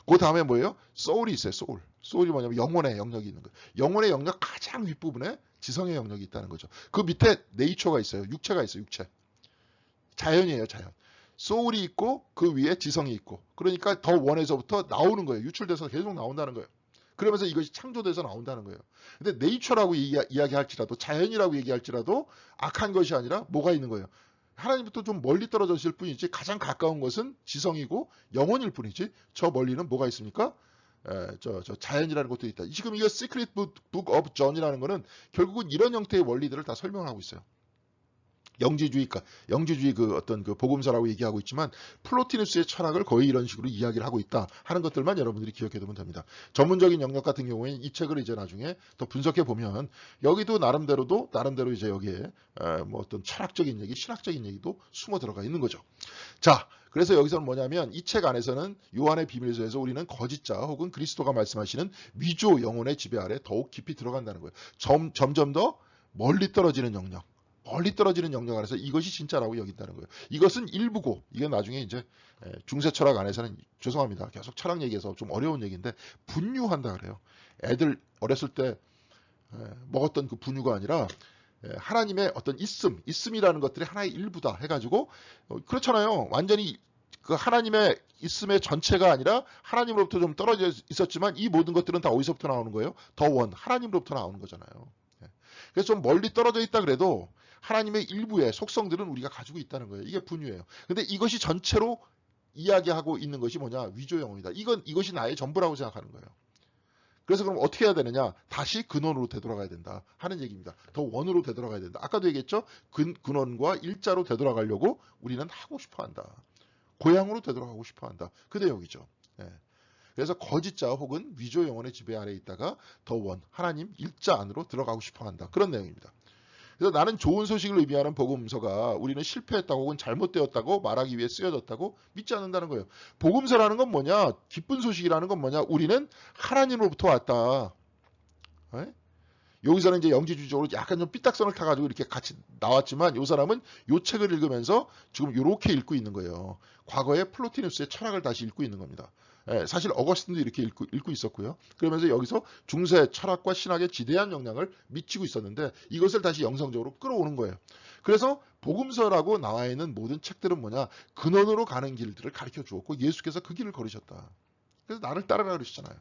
그 다음에 뭐예요? 소울이 있어요, 소울. 소울이 뭐냐면 영혼의 영역이 있는 거예요. 영혼의 영역 가장 윗부분에 지성의 영역이 있다는 거죠. 그 밑에 네이처가 있어요. 육체가 있어요, 육체. 자연이에요, 자연. 소울이 있고 그 위에 지성이 있고 그러니까 더 원에서부터 나오는 거예요. 유출돼서 계속 나온다는 거예요. 그러면서 이것이 창조돼서 나온다는 거예요. 근데 네이처라고 이야기할지라도 자연이라고 얘기할지라도 악한 것이 아니라 뭐가 있는 거예요. 하나님부터 좀 멀리 떨어져 있을 뿐이지 가장 가까운 것은 지성이고 영혼일 뿐이지 저 멀리는 뭐가 있습니까? 저 자연이라는 것도 있다. 지금 이거 Secret Book of John이라는 거는 결국은 이런 형태의 원리들을 다 설명하고 있어요. 영지주의 그 어떤 그 복음서라고 얘기하고 있지만 플로티누스의 철학을 거의 이런 식으로 이야기를 하고 있다 하는 것들만 여러분들이 기억해 두면 됩니다. 전문적인 영역 같은 경우에는 이 책을 이제 나중에 더 분석해 보면 여기도 나름대로 이제 여기에 뭐 어떤 철학적인 얘기, 신학적인 얘기도 숨어 들어가 있는 거죠. 자, 그래서 여기서는 뭐냐면 이 책 안에서는 요한의 비밀서에서 우리는 거짓자 혹은 그리스도가 말씀하시는 위조 영혼의 지배 아래 더욱 깊이 들어간다는 거예요. 점점 더 멀리 떨어지는 영역. 멀리 떨어지는 영역 안에서 이것이 진짜라고 여긴다는 거예요. 이것은 일부고 이게 나중에 이제 중세 철학 안에서는 죄송합니다. 계속 철학 얘기해서 좀 어려운 얘기인데 분유한다 그래요. 애들 어렸을 때 먹었던 그 분유가 아니라 하나님의 어떤 있음이라는 것들이 하나의 일부다 해가지고 그렇잖아요. 완전히 그 하나님의 있음의 전체가 아니라 하나님으로부터 좀 떨어져 있었지만 이 모든 것들은 다 어디서부터 나오는 거예요? 더 원, 하나님으로부터 나오는 거잖아요. 그래서 좀 멀리 떨어져 있다 그래도 하나님의 일부의 속성들은 우리가 가지고 있다는 거예요. 이게 분유예요. 근데 이것이 전체로 이야기하고 있는 것이 뭐냐? 위조 영혼이다. 이것이 나의 전부라고 생각하는 거예요. 그래서 그럼 어떻게 해야 되느냐? 다시 근원으로 되돌아가야 된다 하는 얘기입니다. 더 원으로 되돌아가야 된다. 아까도 얘기했죠? 근원과 일자로 되돌아가려고 우리는 하고 싶어 한다. 고향으로 되돌아가고 싶어 한다. 그 내용이죠. 네. 그래서 거짓자 혹은 위조 영혼의 지배 아래에 있다가 더 원, 하나님 일자 안으로 들어가고 싶어 한다. 그런 내용입니다. 그래서 나는 좋은 소식을 의미하는 복음서가 우리는 실패했다고 혹은 잘못되었다고 말하기 위해 쓰여졌다고 믿지 않는다는 거예요. 복음서라는 건 뭐냐? 기쁜 소식이라는 건 뭐냐? 우리는 하나님으로부터 왔다. 에? 여기서는 이제 영지주의적으로 약간 좀 삐딱선을 타가지고 이렇게 같이 나왔지만 이 사람은 이 책을 읽으면서 지금 이렇게 읽고 있는 거예요. 과거에 플로티누스의 철학을 다시 읽고 있는 겁니다. 사실 어거스틴도 이렇게 읽고 있었고요. 그러면서 여기서 중세 철학과 신학에 지대한 영향을 미치고 있었는데 이것을 다시 영성적으로 끌어오는 거예요. 그래서 복음서라고 나와 있는 모든 책들은 뭐냐? 근원으로 가는 길들을 가르쳐 주었고 예수께서 그 길을 걸으셨다. 그래서 나를 따르라 그러시잖아요.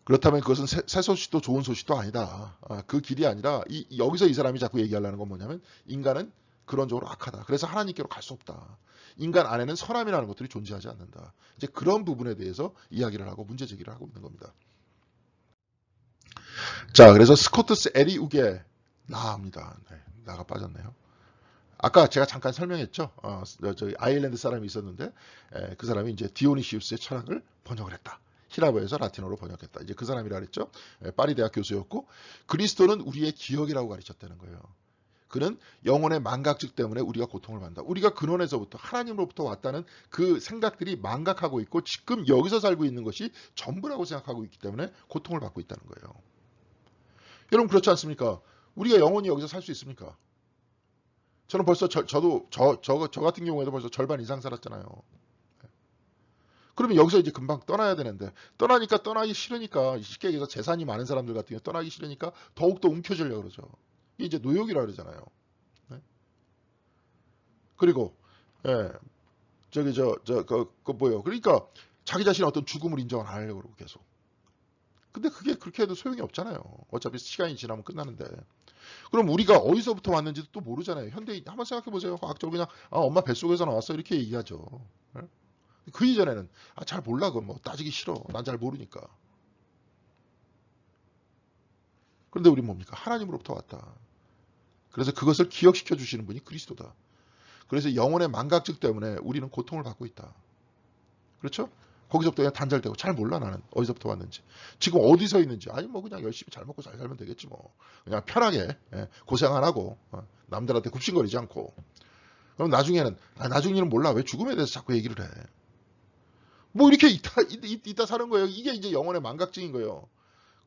그렇다면 그것은 새 소식도 좋은 소식도 아니다. 그 길이 아니라 여기서 이 사람이 자꾸 얘기하려는 건 뭐냐면 인간은 근원적으로 악하다. 그래서 하나님께로 갈 수 없다. 인간 안에는 선함이라는 것들이 존재하지 않는다. 이제 그런 부분에 대해서 이야기를 하고 문제 제기를 하고 있는 겁니다. 자, 그래서 스코트스 에리 우게 나입니다. 네, 나가 빠졌네요. 아까 제가 잠깐 설명했죠. 저기 아일랜드 사람이 있었는데 그 사람이 이제 디오니시우스의 철학을 번역을 했다. 히라보에서 라틴어로 번역했다. 이제 그 사람이라 그랬죠. 파리 대학 교수였고 그리스도는 우리의 기억이라고 가르쳤다는 거예요. 그는 영혼의 망각증 때문에 우리가 고통을 받는다. 우리가 근원에서부터 하나님으로부터 왔다는 그 생각들이 망각하고 있고 지금 여기서 살고 있는 것이 전부라고 생각하고 있기 때문에 고통을 받고 있다는 거예요. 여러분 그렇지 않습니까? 우리가 영원히 여기서 살 수 있습니까? 저는 벌써 저 같은 경우에도 벌써 절반 이상 살았잖아요. 그러면 여기서 이제 금방 떠나야 되는데 떠나니까 떠나기 싫으니까 쉽게 얘기해서 재산이 많은 사람들 같은 경우 떠나기 싫으니까 더욱더 움켜쥐려고 그러죠. 이게 이제 노역이라 그러잖아요. 네? 그리고 예, 뭐예요. 그러니까 자기 자신의 어떤 죽음을 인정을 안 하려고 그러고 계속. 근데 그게 그렇게 해도 소용이 없잖아요. 어차피 시간이 지나면 끝나는데. 그럼 우리가 어디서부터 왔는지도 또 모르잖아요. 현대인 한번 생각해 보세요. 과학적으로 그냥 엄마 뱃속에서 나왔어 이렇게 얘기하죠. 예? 그 이전에는 잘 몰라 그건 뭐 따지기 싫어. 난 잘 모르니까. 그런데 우리 뭡니까? 하나님으로부터 왔다. 그래서 그것을 기억시켜 주시는 분이 그리스도다. 그래서 영혼의 망각증 때문에 우리는 고통을 받고 있다. 그렇죠? 거기서부터 그냥 단절되고 잘 몰라 나는 어디서부터 왔는지. 지금 어디서 있는지. 아니 뭐 그냥 열심히 잘 먹고 잘 살면 되겠지 뭐. 그냥 편하게 고생 안 하고 남들한테 굽신거리지 않고. 그럼 나중에는 나중에는 몰라. 왜 죽음에 대해서 자꾸 얘기를 해. 뭐 이렇게 있다 사는 거예요. 이게 이제 영혼의 망각증인 거예요.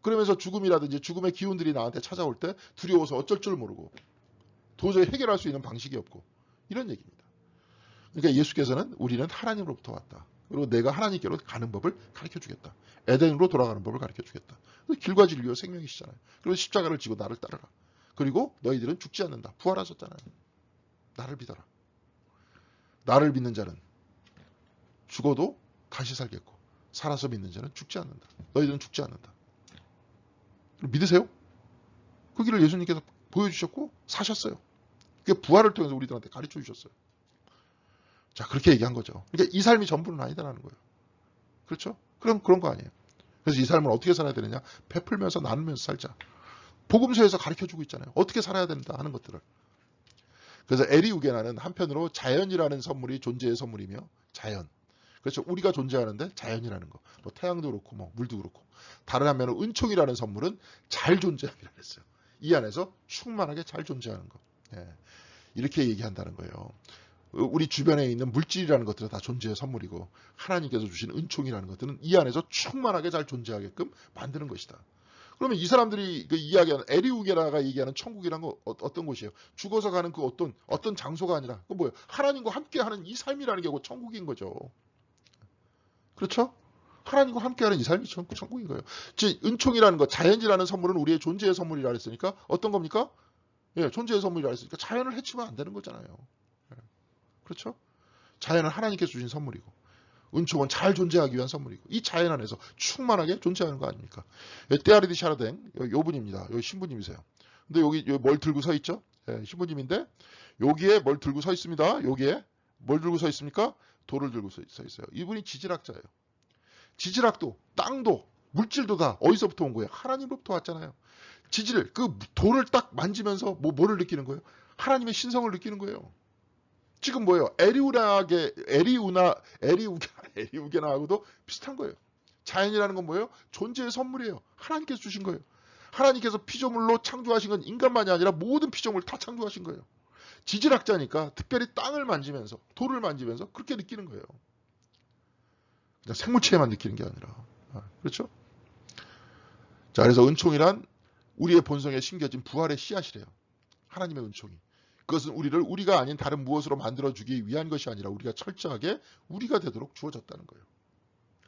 그러면서 죽음이라든지 죽음의 기운들이 나한테 찾아올 때 두려워서 어쩔 줄 모르고 도저히 해결할 수 있는 방식이 없고 이런 얘기입니다. 그러니까 예수께서는 우리는 하나님으로부터 왔다. 그리고 내가 하나님께로 가는 법을 가르쳐 주겠다. 에덴으로 돌아가는 법을 가르쳐 주겠다. 길과 진리와 생명이시잖아요. 그리고 십자가를 지고 나를 따르라. 그리고 너희들은 죽지 않는다. 부활하셨잖아요. 나를 믿어라. 나를 믿는 자는 죽어도 다시 살겠고 살아서 믿는 자는 죽지 않는다. 너희들은 죽지 않는다. 믿으세요? 그 길을 예수님께서 보여주셨고 사셨어요. 그게 부활을 통해서 우리들한테 가르쳐 주셨어요. 자, 그렇게 얘기한 거죠. 그러니까 이 삶이 전부는 아니다라는 거예요. 그렇죠? 그럼 그런 거 아니에요. 그래서 이 삶을 어떻게 살아야 되느냐? 베풀면서 나누면서 살자. 복음서에서 가르쳐주고 있잖아요. 어떻게 살아야 된다 하는 것들을. 그래서 에리우게나는 한편으로 자연이라는 선물이 존재의 선물이며 자연. 그렇죠. 우리가 존재하는데 자연이라는 거. 뭐 태양도 그렇고 뭐 물도 그렇고. 다른 한면으로 은총이라는 선물은 잘 존재하기라 했어요. 이 안에서 충만하게 잘 존재하는 거. 예. 이렇게 얘기한다는 거예요. 우리 주변에 있는 물질이라는 것들은 다 존재의 선물이고 하나님께서 주신 은총이라는 것들은 이 안에서 충만하게 잘 존재하게끔 만드는 것이다. 그러면 이 사람들이 이야기하는 에리우게라가 얘기하는 천국이란 건 어떤 곳이에요? 죽어서 가는 그 어떤 장소가 아니라 그 뭐예요? 하나님과 함께하는 이 삶이라는 게 천국인 거죠. 그렇죠? 하나님과 함께하는 이 삶이 천국인 거예요. 즉 은총이라는 것, 자연이라는 선물은 우리의 존재의 선물이라 했으니까 어떤 겁니까? 예, 존재의 선물이라 했으니까 자연을 해치면 안 되는 거잖아요. 그렇죠? 자연은 하나님께서 주신 선물이고 은총은 잘 존재하기 위한 선물이고 이 자연 안에서 충만하게 존재하는 거 아닙니까? 때아르디 샤르댕 요 분입니다. 요 신부님이세요. 근데 여기 뭘 들고 서 있죠? 예, 신부님인데 여기에 뭘 들고 서 있습니다. 여기에 뭘 들고 서 있습니까? 돌을 들고 서 있어요. 이분이 지질학자예요. 지질학도 땅도 물질도 다 어디서부터 온 거예요? 하나님으로부터 왔잖아요. 지질 그 돌을 딱 만지면서 뭐를 느끼는 거예요? 하나님의 신성을 느끼는 거예요. 지금 뭐예요? 에리우게나하고도 비슷한 거예요. 자연이라는 건 뭐예요? 존재의 선물이에요. 하나님께서 주신 거예요. 하나님께서 피조물로 창조하신 건 인간만이 아니라 모든 피조물 다 창조하신 거예요. 지질학자니까 특별히 땅을 만지면서 돌을 만지면서 그렇게 느끼는 거예요. 그냥 생물체에만 느끼는 게 아니라. 그렇죠? 자, 그래서 은총이란 우리의 본성에 심겨진 부활의 씨앗이래요. 하나님의 은총이. 그것은 우리가 아닌 다른 무엇으로 만들어주기 위한 것이 아니라 우리가 철저하게 우리가 되도록 주어졌다는 거예요.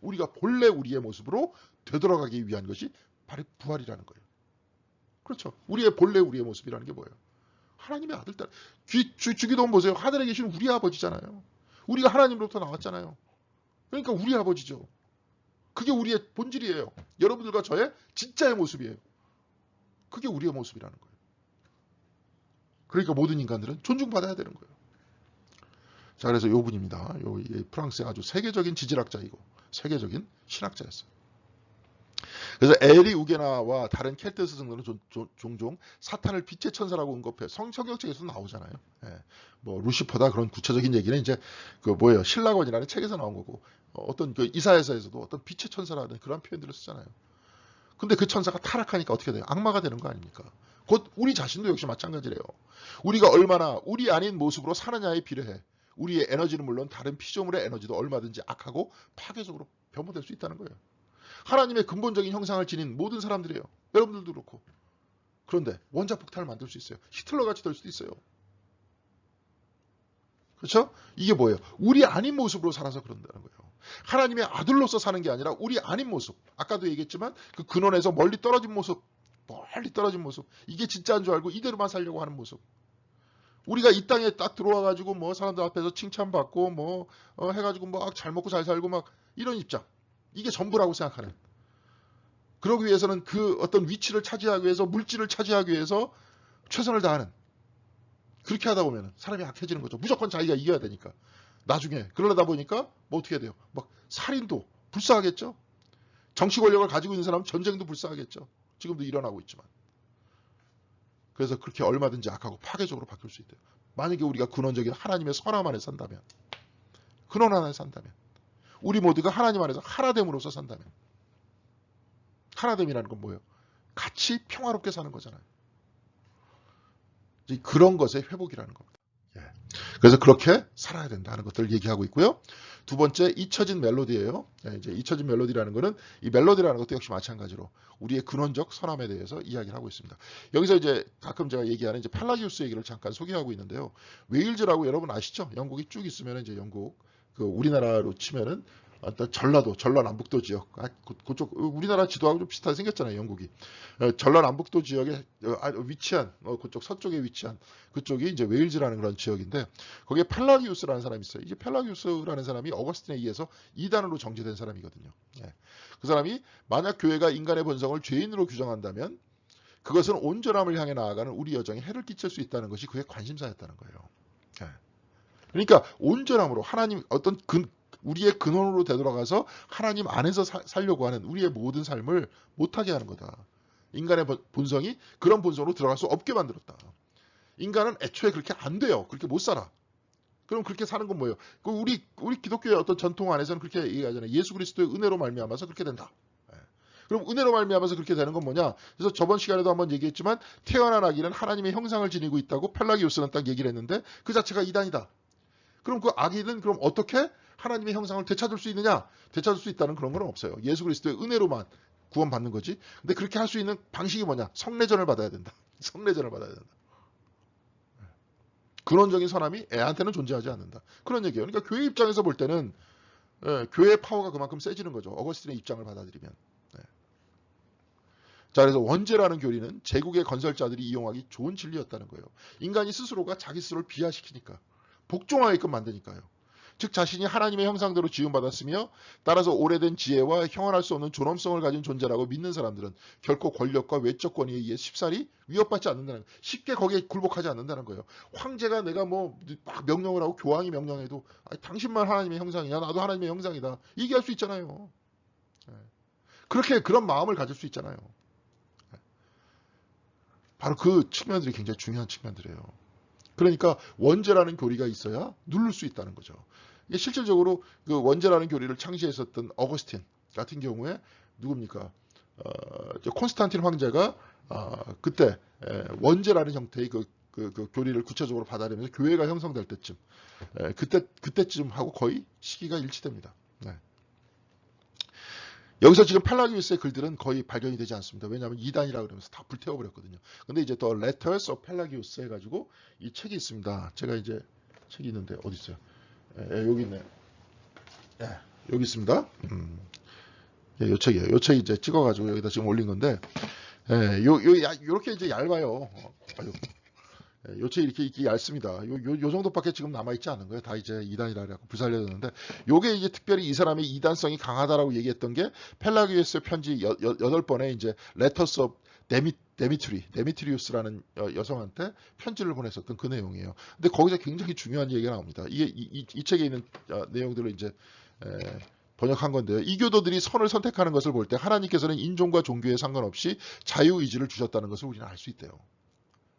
우리가 본래 우리의 모습으로 되돌아가기 위한 것이 바로 부활이라는 거예요. 그렇죠. 우리의 본래 우리의 모습이라는 게 뭐예요? 하나님의 아들, 딸. 주기도문 보세요. 하늘에 계신 우리 아버지잖아요. 우리가 하나님으로부터 나왔잖아요. 그러니까 우리 아버지죠. 그게 우리의 본질이에요. 여러분들과 저의 진짜의 모습이에요. 그게 우리의 모습이라는 거예요. 그러니까 모든 인간들은 존중받아야 되는 거예요. 자, 그래서 요 분입니다. 프랑스의 아주 세계적인 지질학자이고 세계적인 신학자였어요. 그래서 에리우게나와 다른 켈트 스승들은 종종 사탄을 빛의 천사라고 언급해요. 성경책에서 나오잖아요. 예, 뭐 루시퍼다 그런 구체적인 얘기는 이제 그 뭐예요? 신라권이라는 책에서 나온 거고 어떤 그 이사야서에서도 어떤 빛의 천사라는 그런 표현들을 쓰잖아요. 근데 그 천사가 타락하니까 어떻게 돼요? 악마가 되는 거 아닙니까? 곧 우리 자신도 역시 마찬가지래요. 우리가 얼마나 우리 아닌 모습으로 사느냐에 비례해 우리의 에너지는 물론 다른 피조물의 에너지도 얼마든지 악하고 파괴적으로 변모될 수 있다는 거예요. 하나님의 근본적인 형상을 지닌 모든 사람들이에요. 여러분들도 그렇고. 그런데 원자폭탄을 만들 수 있어요. 히틀러같이 될 수도 있어요. 그렇죠? 이게 뭐예요? 우리 아닌 모습으로 살아서 그런다는 거예요. 하나님의 아들로서 사는 게 아니라 우리 아닌 모습. 아까도 얘기했지만 그 근원에서 멀리 떨어진 모습. 이게 진짜인 줄 알고 이대로만 살려고 하는 모습. 우리가 이 땅에 딱 들어와가지고 뭐 사람들 앞에서 칭찬받고 뭐 해가지고 막 잘 먹고 잘 살고 막 이런 입장. 이게 전부라고 생각하는. 그러기 위해서는 그 어떤 위치를 차지하기 위해서 물질을 차지하기 위해서 최선을 다하는. 그렇게 하다 보면 사람이 약해지는 거죠. 무조건 자기가 이겨야 되니까. 나중에 그러다 보니까 뭐 어떻게 돼요? 막 살인도 불사하겠죠. 정치 권력을 가지고 있는 사람은 전쟁도 불사하겠죠. 지금도 일어나고 있지만. 그래서 그렇게 얼마든지 악하고 파괴적으로 바뀔 수 있대요. 만약에 우리가 근원적인 하나님의 선함 안에 산다면, 근원 안에 산다면, 우리 모두가 하나님 안에서 하나됨으로써 산다면, 하나됨이라는 건 뭐예요? 같이 평화롭게 사는 거잖아요. 그런 것의 회복이라는 겁니다. 그래서 그렇게 살아야 된다는 것들을 얘기하고 있고요. 두 번째, 잊혀진 멜로디예요. 이제 잊혀진 멜로디라는 것은 이 멜로디라는 것도 역시 마찬가지로 우리의 근원적 선함에 대해서 이야기를 하고 있습니다. 여기서 이제 가끔 제가 얘기하는 이제 팔라기우스 얘기를 잠깐 소개하고 있는데요. 웨일즈라고 여러분 아시죠? 영국이 쭉 있으면 이제 영국 그 우리나라로 치면은 전라남북도 지역, 그쪽 우리나라 지도하고 좀 비슷하게 생겼잖아요, 영국이. 전라남북도 지역에 위치한 그쪽 서쪽에 위치한 그쪽이 이제 웨일즈라는 그런 지역인데 거기에 펠라기우스라는 사람이 있어요. 이제 펠라기우스라는 사람이 어거스틴에 의해서 이단으로 정죄된 사람이거든요. 그 사람이 만약 교회가 인간의 본성을 죄인으로 규정한다면 그것은 온전함을 향해 나아가는 우리 여정에 해를 끼칠 수 있다는 것이 그의 관심사였다는 거예요. 그러니까 온전함으로 하나님 어떤 우리의 근원으로 되돌아가서 하나님 안에서 살려고 하는 우리의 모든 삶을 못하게 하는 거다. 인간의 본성이 그런 본성으로 들어갈 수 없게 만들었다. 인간은 애초에 그렇게 안 돼요. 그렇게 못 살아. 그럼 그렇게 사는 건 뭐예요? 우리 기독교의 어떤 전통 안에서는 그렇게 얘기하잖아요. 예수 그리스도의 은혜로 말미암아서 그렇게 된다. 그럼 은혜로 말미암아서 그렇게 되는 건 뭐냐? 그래서 저번 시간에도 한번 얘기했지만 태어난 아기는 하나님의 형상을 지니고 있다고 펠라기우스는 딱 얘기를 했는데 그 자체가 이단이다. 그럼 그 아기는 그럼 어떻게 하나님의 형상을 되찾을 수 있느냐? 되찾을 수 있다는 그런 건 없어요. 예수 그리스도의 은혜로만 구원받는 거지. 근데 그렇게 할 수 있는 방식이 뭐냐? 성례전을 받아야 된다. 성례전을 받아야 된다. 근원적인 선함이 애한테는 존재하지 않는다. 그런 얘기예요. 그러니까 교회 입장에서 볼 때는 교회의 파워가 그만큼 세지는 거죠. 어거스틴의 입장을 받아들이면. 자, 그래서 원죄라는 교리는 제국의 건설자들이 이용하기 좋은 진리였다는 거예요. 인간이 스스로가 자기 스스로를 비하시키니까. 복종하게끔 만드니까요. 즉 자신이 하나님의 형상대로 지음받았으며 따라서 오래된 지혜와 형언할 수 없는 존엄성을 가진 존재라고 믿는 사람들은 결코 권력과 외적 권위에 의해 쉽사리 위협받지 않는다는 거예요. 쉽게 거기에 굴복하지 않는다는 거예요. 황제가 내가 뭐 막 명령을 하고 교황이 명령해도 당신만 하나님의 형상이냐 나도 하나님의 형상이다 얘기할 수 있잖아요. 그렇게 그런 마음을 가질 수 있잖아요. 바로 그 측면들이 굉장히 중요한 측면들이에요. 그러니까 원죄라는 교리가 있어야 누를 수 있다는 거죠. 이게 실질적으로 그 원죄라는 교리를 창시했었던 어거스틴 같은 경우에 누굽니까? 콘스탄틴 황제가 그때 원죄라는 형태의 그 교리를 구체적으로 받아들이면서 교회가 형성될 때쯤 그때쯤 하고 거의 시기가 일치됩니다. 여기서 지금 펠라기우스의 글들은 거의 발견이 되지 않습니다. 왜냐하면 이단이라 그러면서 다 불태워버렸거든요. 근데 이제 또 Letters of Pelagius 해가지고 이 책이 있습니다. 제가 이제 책이 있는데 어디 있어요? 여기 있네요. 여기 있습니다. 요 책이에요. 요 책 이제 찍어가지고 여기다 지금 올린 건데, 요렇게 이제 얇아요. 요 책 이렇게 얇습니다. 요 정도밖에 지금 남아있지 않은 거예요. 다 이제 이단이라 그래갖고 불살려졌는데, 요게 이제 특별히 이 사람의 이단성이 강하다라고 얘기했던 게 펠라기우스의 편지 8번에 이제 Letters of 데미트리우스라는 여성한테 편지를 보냈었던 그 내용이에요. 근데 거기서 굉장히 중요한 얘기가 나옵니다. 이게 이 책에 있는 내용들을 이제 번역한 건데요. 이교도들이 선을 선택하는 것을 볼 때 하나님께서는 인종과 종교에 상관없이 자유의지를 주셨다는 것을 우리는 알 수 있대요.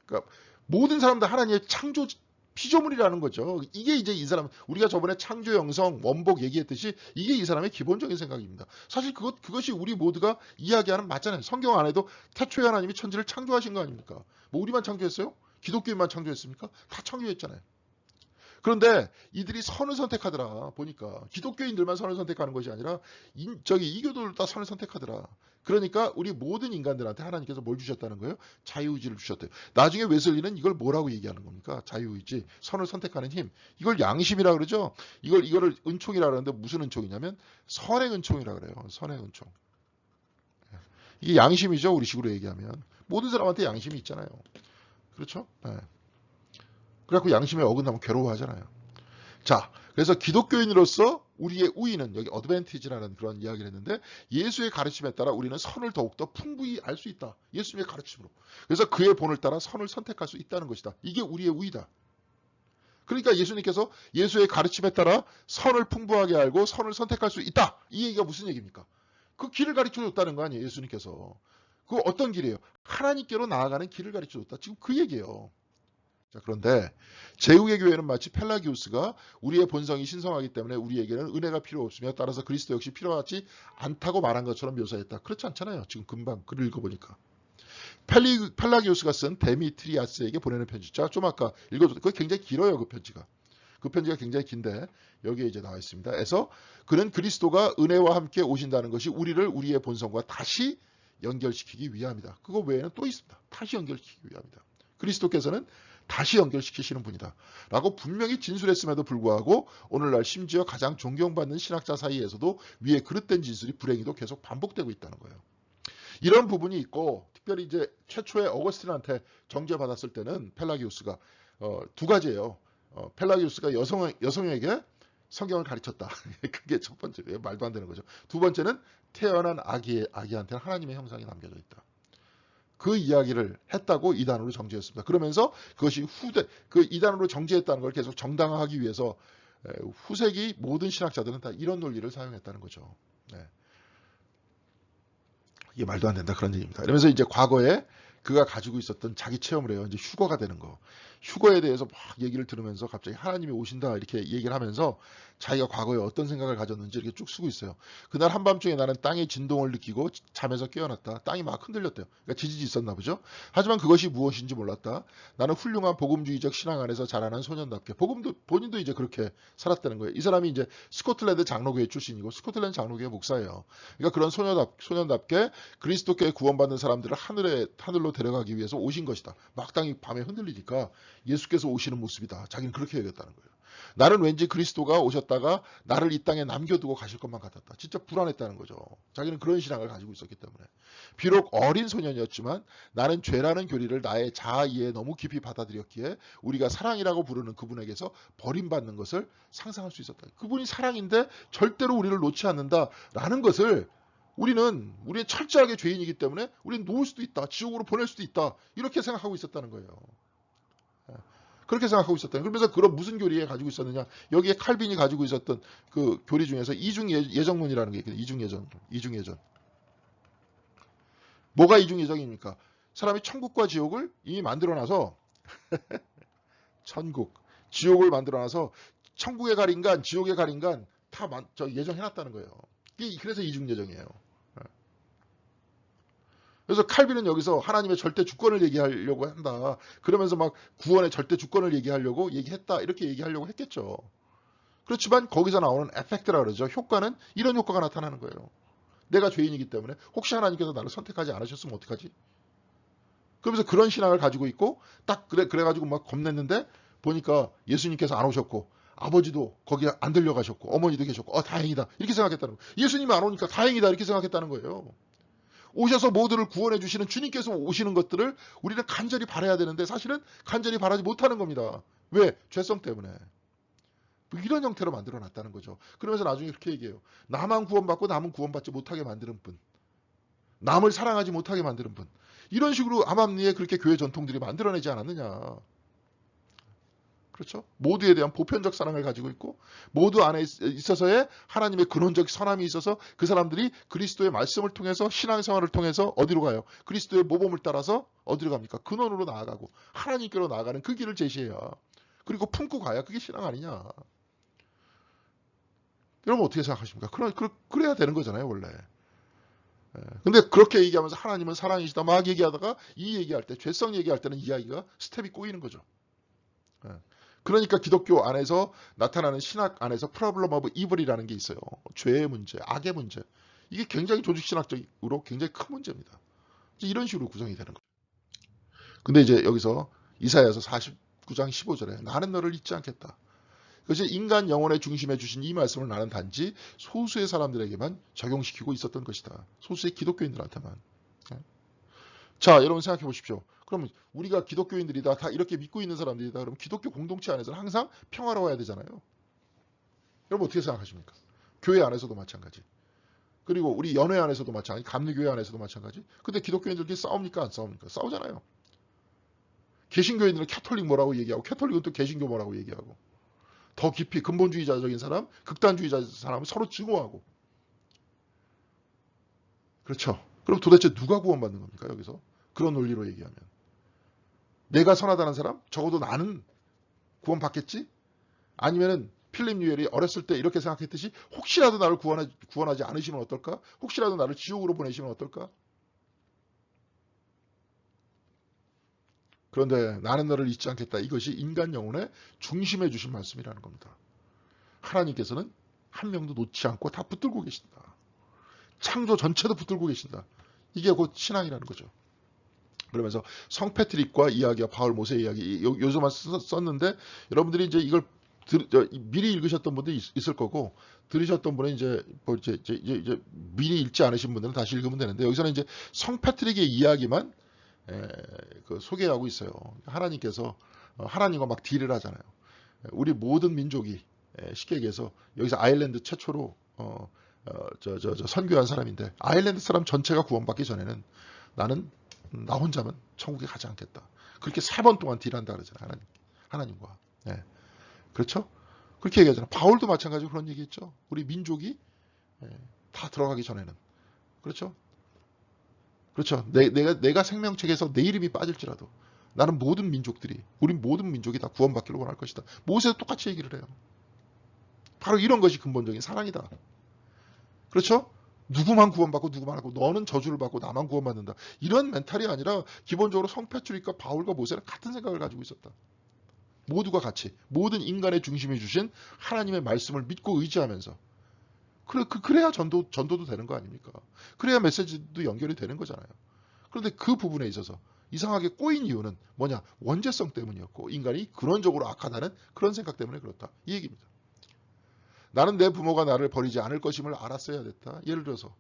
그러니까 모든 사람들 하나님의 창조 피조물이라는 거죠. 이게 이제 이 사람 우리가 저번에 창조 영성 원복 얘기했듯이 이게 이 사람의 기본적인 생각입니다. 사실 그것이 우리 모두가 이야기하는 맞잖아요. 성경 안에도 태초에 하나님이 천지를 창조하신 거 아닙니까? 뭐 우리만 창조했어요? 기독교인만 창조했습니까? 다 창조했잖아요. 그런데 이들이 선을 선택하더라 보니까 기독교인들만 선을 선택하는 것이 아니라 이교도들 다 선을 선택하더라. 그러니까 우리 모든 인간들한테 하나님께서 뭘 주셨다는 거예요? 자유의지를 주셨대요. 나중에 웨슬리는 이걸 뭐라고 얘기하는 겁니까? 자유의지, 선을 선택하는 힘. 이걸 양심이라 그러죠. 이거를 은총이라 그러는데 무슨 은총이냐면 선의 은총이라 그래요. 선의 은총. 이게 양심이죠. 우리 식으로 얘기하면 모든 사람한테 양심이 있잖아요. 그렇죠? 네. 그래갖고 양심에 어긋나면 괴로워하잖아요. 자, 그래서 기독교인으로서 우리의 우위는 여기 어드밴티지라는 그런 이야기를 했는데 예수의 가르침에 따라 우리는 선을 더욱더 풍부히 알 수 있다. 예수님의 가르침으로. 그래서 그의 본을 따라 선을 선택할 수 있다는 것이다. 이게 우리의 우위다. 그러니까 예수님께서 예수의 가르침에 따라 선을 풍부하게 알고 선을 선택할 수 있다. 이 얘기가 무슨 얘기입니까? 그 길을 가르쳐 줬다는 거 아니에요, 예수님께서. 그 어떤 길이에요? 하나님께로 나아가는 길을 가르쳐 줬다. 지금 그 얘기예요. 자, 그런데 제후의 교회는 마치 펠라기우스가 우리의 본성이 신성하기 때문에 우리에게는 은혜가 필요 없으며 따라서 그리스도 역시 필요하지 않다고 말한 것처럼 묘사했다. 그렇지 않잖아요. 지금 금방 글을 읽어보니까. 펠라기우스가 쓴 데미트리아스에게 보내는 편지. 자, 좀 아까 읽어줬던 그거 굉장히 길어요. 그 편지가. 그 편지가 굉장히 긴데 여기에 이제 나와 있습니다. 그래서 그는 그리스도가 은혜와 함께 오신다는 것이 우리를 우리의 본성과 다시 연결시키기 위함이다. 그거 외에는 또 있습니다. 다시 연결시키기 위함이다. 그리스도께서는 다시 연결시키시는 분이다. 라고 분명히 진술했음에도 불구하고 오늘날 심지어 가장 존경받는 신학자 사이에서도 위에 그릇된 진술이 불행히도 계속 반복되고 있다는 거예요. 이런 부분이 있고 특별히 이제 최초에 어거스틴한테 정죄받았을 때는 펠라기우스가 두 가지예요. 펠라기우스가 여성에게 성경을 가르쳤다. 그게 첫 번째예요. 말도 안 되는 거죠. 두 번째는 태어난 아기한테는 하나님의 형상이 남겨져 있다. 그 이야기를 했다고 이단으로 정죄했습니다. 그러면서 그것이 그 이단으로 정죄했다는 걸 계속 정당화하기 위해서 후세기 모든 신학자들은 다 이런 논리를 사용했다는 거죠. 네. 이게 말도 안 된다 그런 얘기입니다. 그러면서 이제 과거에 그가 가지고 있었던 자기 체험을 해요. 이제 휴거가 되는 거. 휴거에 대해서 막 얘기를 들으면서 갑자기 하나님이 오신다 이렇게 얘기를 하면서 자기가 과거에 어떤 생각을 가졌는지 이렇게 쭉 쓰고 있어요. 그날 한밤중에 나는 땅의 진동을 느끼고 잠에서 깨어났다. 땅이 막 흔들렸대요. 그러니까 지진이 있었나 보죠. 하지만 그것이 무엇인지 몰랐다. 나는 훌륭한 복음주의적 신앙 안에서 자라난 소년답게 본인도 이제 그렇게 살았다는 거예요. 이 사람이 이제 스코틀랜드 장로교회 출신이고 스코틀랜드 장로교회 목사예요. 그러니까 그런 소년답게 그리스도께 구원받는 사람들을 하늘로 데려가기 위해서 오신 것이다. 막 땅이 밤에 흔들리니까 예수께서 오시는 모습이다. 자기는 그렇게 얘기했다는 거예요. 나는 왠지 그리스도가 오셨다가 나를 이 땅에 남겨두고 가실 것만 같았다. 진짜 불안했다는 거죠. 자기는 그런 신앙을 가지고 있었기 때문에. 비록 어린 소년이었지만 나는 죄라는 교리를 나의 자아 이해에 너무 깊이 받아들였기에 우리가 사랑이라고 부르는 그분에게서 버림받는 것을 상상할 수 있었다. 그분이 사랑인데 절대로 우리를 놓지 않는다라는 것을 우리는 철저하게 죄인이기 때문에 우리는 놓을 수도 있다. 지옥으로 보낼 수도 있다. 이렇게 생각하고 있었다는 거예요. 그렇게 생각하고 있었다. 그러면서 그런 무슨 교리에 가지고 있었느냐. 여기에 칼빈이 가지고 있었던 그 교리 중에서 이중 예정론이라는 게 있거든요. 이중 예전. 뭐가 이중 예정입니까? 사람이 천국과 지옥을 이미 만들어놔서 천국, 지옥을 만들어놔서 천국에 갈 인간, 지옥에 갈 인간 다 예정해놨다는 거예요. 그래서 이중 예정이에요. 그래서 칼빈은 여기서 하나님의 절대 주권을 얘기하려고 한다. 그러면서 막 구원의 절대 주권을 얘기하려고 얘기했다. 이렇게 얘기하려고 했겠죠. 그렇지만 거기서 나오는 에펙트라 그러죠. 효과는 이런 효과가 나타나는 거예요. 내가 죄인이기 때문에 혹시 하나님께서 나를 선택하지 않으셨으면 어떡하지? 그러면서 그런 신앙을 가지고 있고 딱 그래가지고 막 겁냈는데 보니까 예수님께서 안 오셨고 아버지도 거기 안 들려가셨고 어머니도 계셨고 다행이다. 이렇게 생각했다는 거예요. 예수님이 안 오니까 다행이다. 이렇게 생각했다는 거예요. 오셔서 모두를 구원해 주시는 주님께서 오시는 것들을 우리는 간절히 바라야 되는데 사실은 간절히 바라지 못하는 겁니다. 왜? 죄성 때문에. 이런 형태로 만들어 놨다는 거죠. 그러면서 나중에 그렇게 얘기해요. 나만 구원받고 남은 구원받지 못하게 만드는 분. 남을 사랑하지 못하게 만드는 분. 이런 식으로 암암리에 그렇게 교회 전통들이 만들어내지 않았느냐. 그렇죠? 모두에 대한 보편적 사랑을 가지고 있고 모두 안에 있어서의 하나님의 근원적 선함이 있어서 그 사람들이 그리스도의 말씀을 통해서 신앙생활을 통해서 어디로 가요? 그리스도의 모범을 따라서 어디로 갑니까? 근원으로 나아가고 하나님께로 나아가는 그 길을 제시해야 그리고 품고 가야 그게 신앙 아니냐. 여러분 어떻게 생각하십니까? 그래야 되는 거잖아요 원래. 근데 그렇게 얘기하면서 하나님은 사랑이시다 막 얘기하다가 이 얘기할 때 죄성 얘기할 때는 이야기가 스텝이 꼬이는 거죠. 그러니까 기독교 안에서 나타나는 신학 안에서 프로블럼 오브 이블이라는 게 있어요. 죄의 문제, 악의 문제. 이게 굉장히 조직신학적으로 굉장히 큰 문제입니다. 이런 식으로 구성이 되는 거예요. 근데 이제 여기서 이사야서 49장 15절에 나는 너를 잊지 않겠다. 그것이 인간 영혼의 중심에 주신 이 말씀을 나는 단지 소수의 사람들에게만 적용시키고 있었던 것이다. 소수의 기독교인들한테만. 자, 여러분 생각해 보십시오. 그러면 우리가 기독교인들이다, 다 이렇게 믿고 있는 사람들이다, 그럼 기독교 공동체 안에서는 항상 평화로워야 되잖아요. 여러분 어떻게 생각하십니까? 교회 안에서도 마찬가지. 그리고 우리 연회 안에서도 마찬가지, 감리교회 안에서도 마찬가지. 근데 기독교인들끼리 싸웁니까? 안 싸웁니까? 싸우잖아요. 개신교인들은 캐톨릭 뭐라고 얘기하고, 캐톨릭은 또 개신교 뭐라고 얘기하고, 더 깊이 근본주의자적인 사람, 극단주의자 사람은 서로 증오하고. 그렇죠. 그럼 도대체 누가 구원받는 겁니까? 여기서 그런 논리로 얘기하면 내가 선하다는 사람, 적어도 나는 구원받겠지? 아니면은 필립 뉴엘이 어렸을 때 이렇게 생각했듯이 혹시라도 나를 구원하지 않으시면 어떨까? 혹시라도 나를 지옥으로 보내시면 어떨까? 그런데 나는 너를 잊지 않겠다. 이것이 인간 영혼의 중심에 주신 말씀이라는 겁니다. 하나님께서는 한 명도 놓지 않고 다 붙들고 계신다. 창조 전체도 붙들고 계신다. 이게 곧 신앙이라는 거죠. 그러면서 성 패트릭과 이야기와 바울 모세 이야기 요소만 썼는데 여러분들이 이제 이걸 미리 읽으셨던 분들이 있을 거고 들으셨던 분은 이제 뭐 이제 미리 읽지 않으신 분들은 다시 읽으면 되는데 여기서는 이제 성 패트릭의 이야기만 그 소개하고 있어요. 하나님께서 하나님과 막 딜을 하잖아요. 우리 모든 민족이 쉽게 얘기해서 여기서 아일랜드 최초로 선교한 사람인데 아일랜드 사람 전체가 구원받기 전에는 나는 나 혼자만 천국에 가지 않겠다. 그렇게 3번 동안 딜한다 그러잖아요. 하나님과. 네. 그렇죠? 그렇게 얘기하잖아요. 바울도 마찬가지로 그런 얘기했죠. 우리 민족이 다 들어가기 전에는. 그렇죠? 그렇죠. 내가 생명책에서 내 이름이 빠질지라도 나는 모든 민족들이, 우리 모든 민족이 다 구원받기를 원할 것이다. 모세도 똑같이 얘기를 해요. 바로 이런 것이 근본적인 사랑이다. 그렇죠? 누구만 구원받고 누구만 하고 너는 저주를 받고 나만 구원받는다. 이런 멘탈이 아니라 기본적으로 성패트릭과 바울과 모세는 같은 생각을 가지고 있었다. 모두가 같이 모든 인간의 중심에 주신 하나님의 말씀을 믿고 의지하면서 그래야 전도도 되는 거 아닙니까? 그래야 메시지도 연결이 되는 거잖아요. 그런데 그 부분에 있어서 이상하게 꼬인 이유는 뭐냐? 원죄성 때문이었고 인간이 근원적으로 악하다는 그런 생각 때문에 그렇다. 이 얘기입니다. 나는 내 부모가 나를 버리지 않을 것임을 알았어야 됐다. 예를 들어서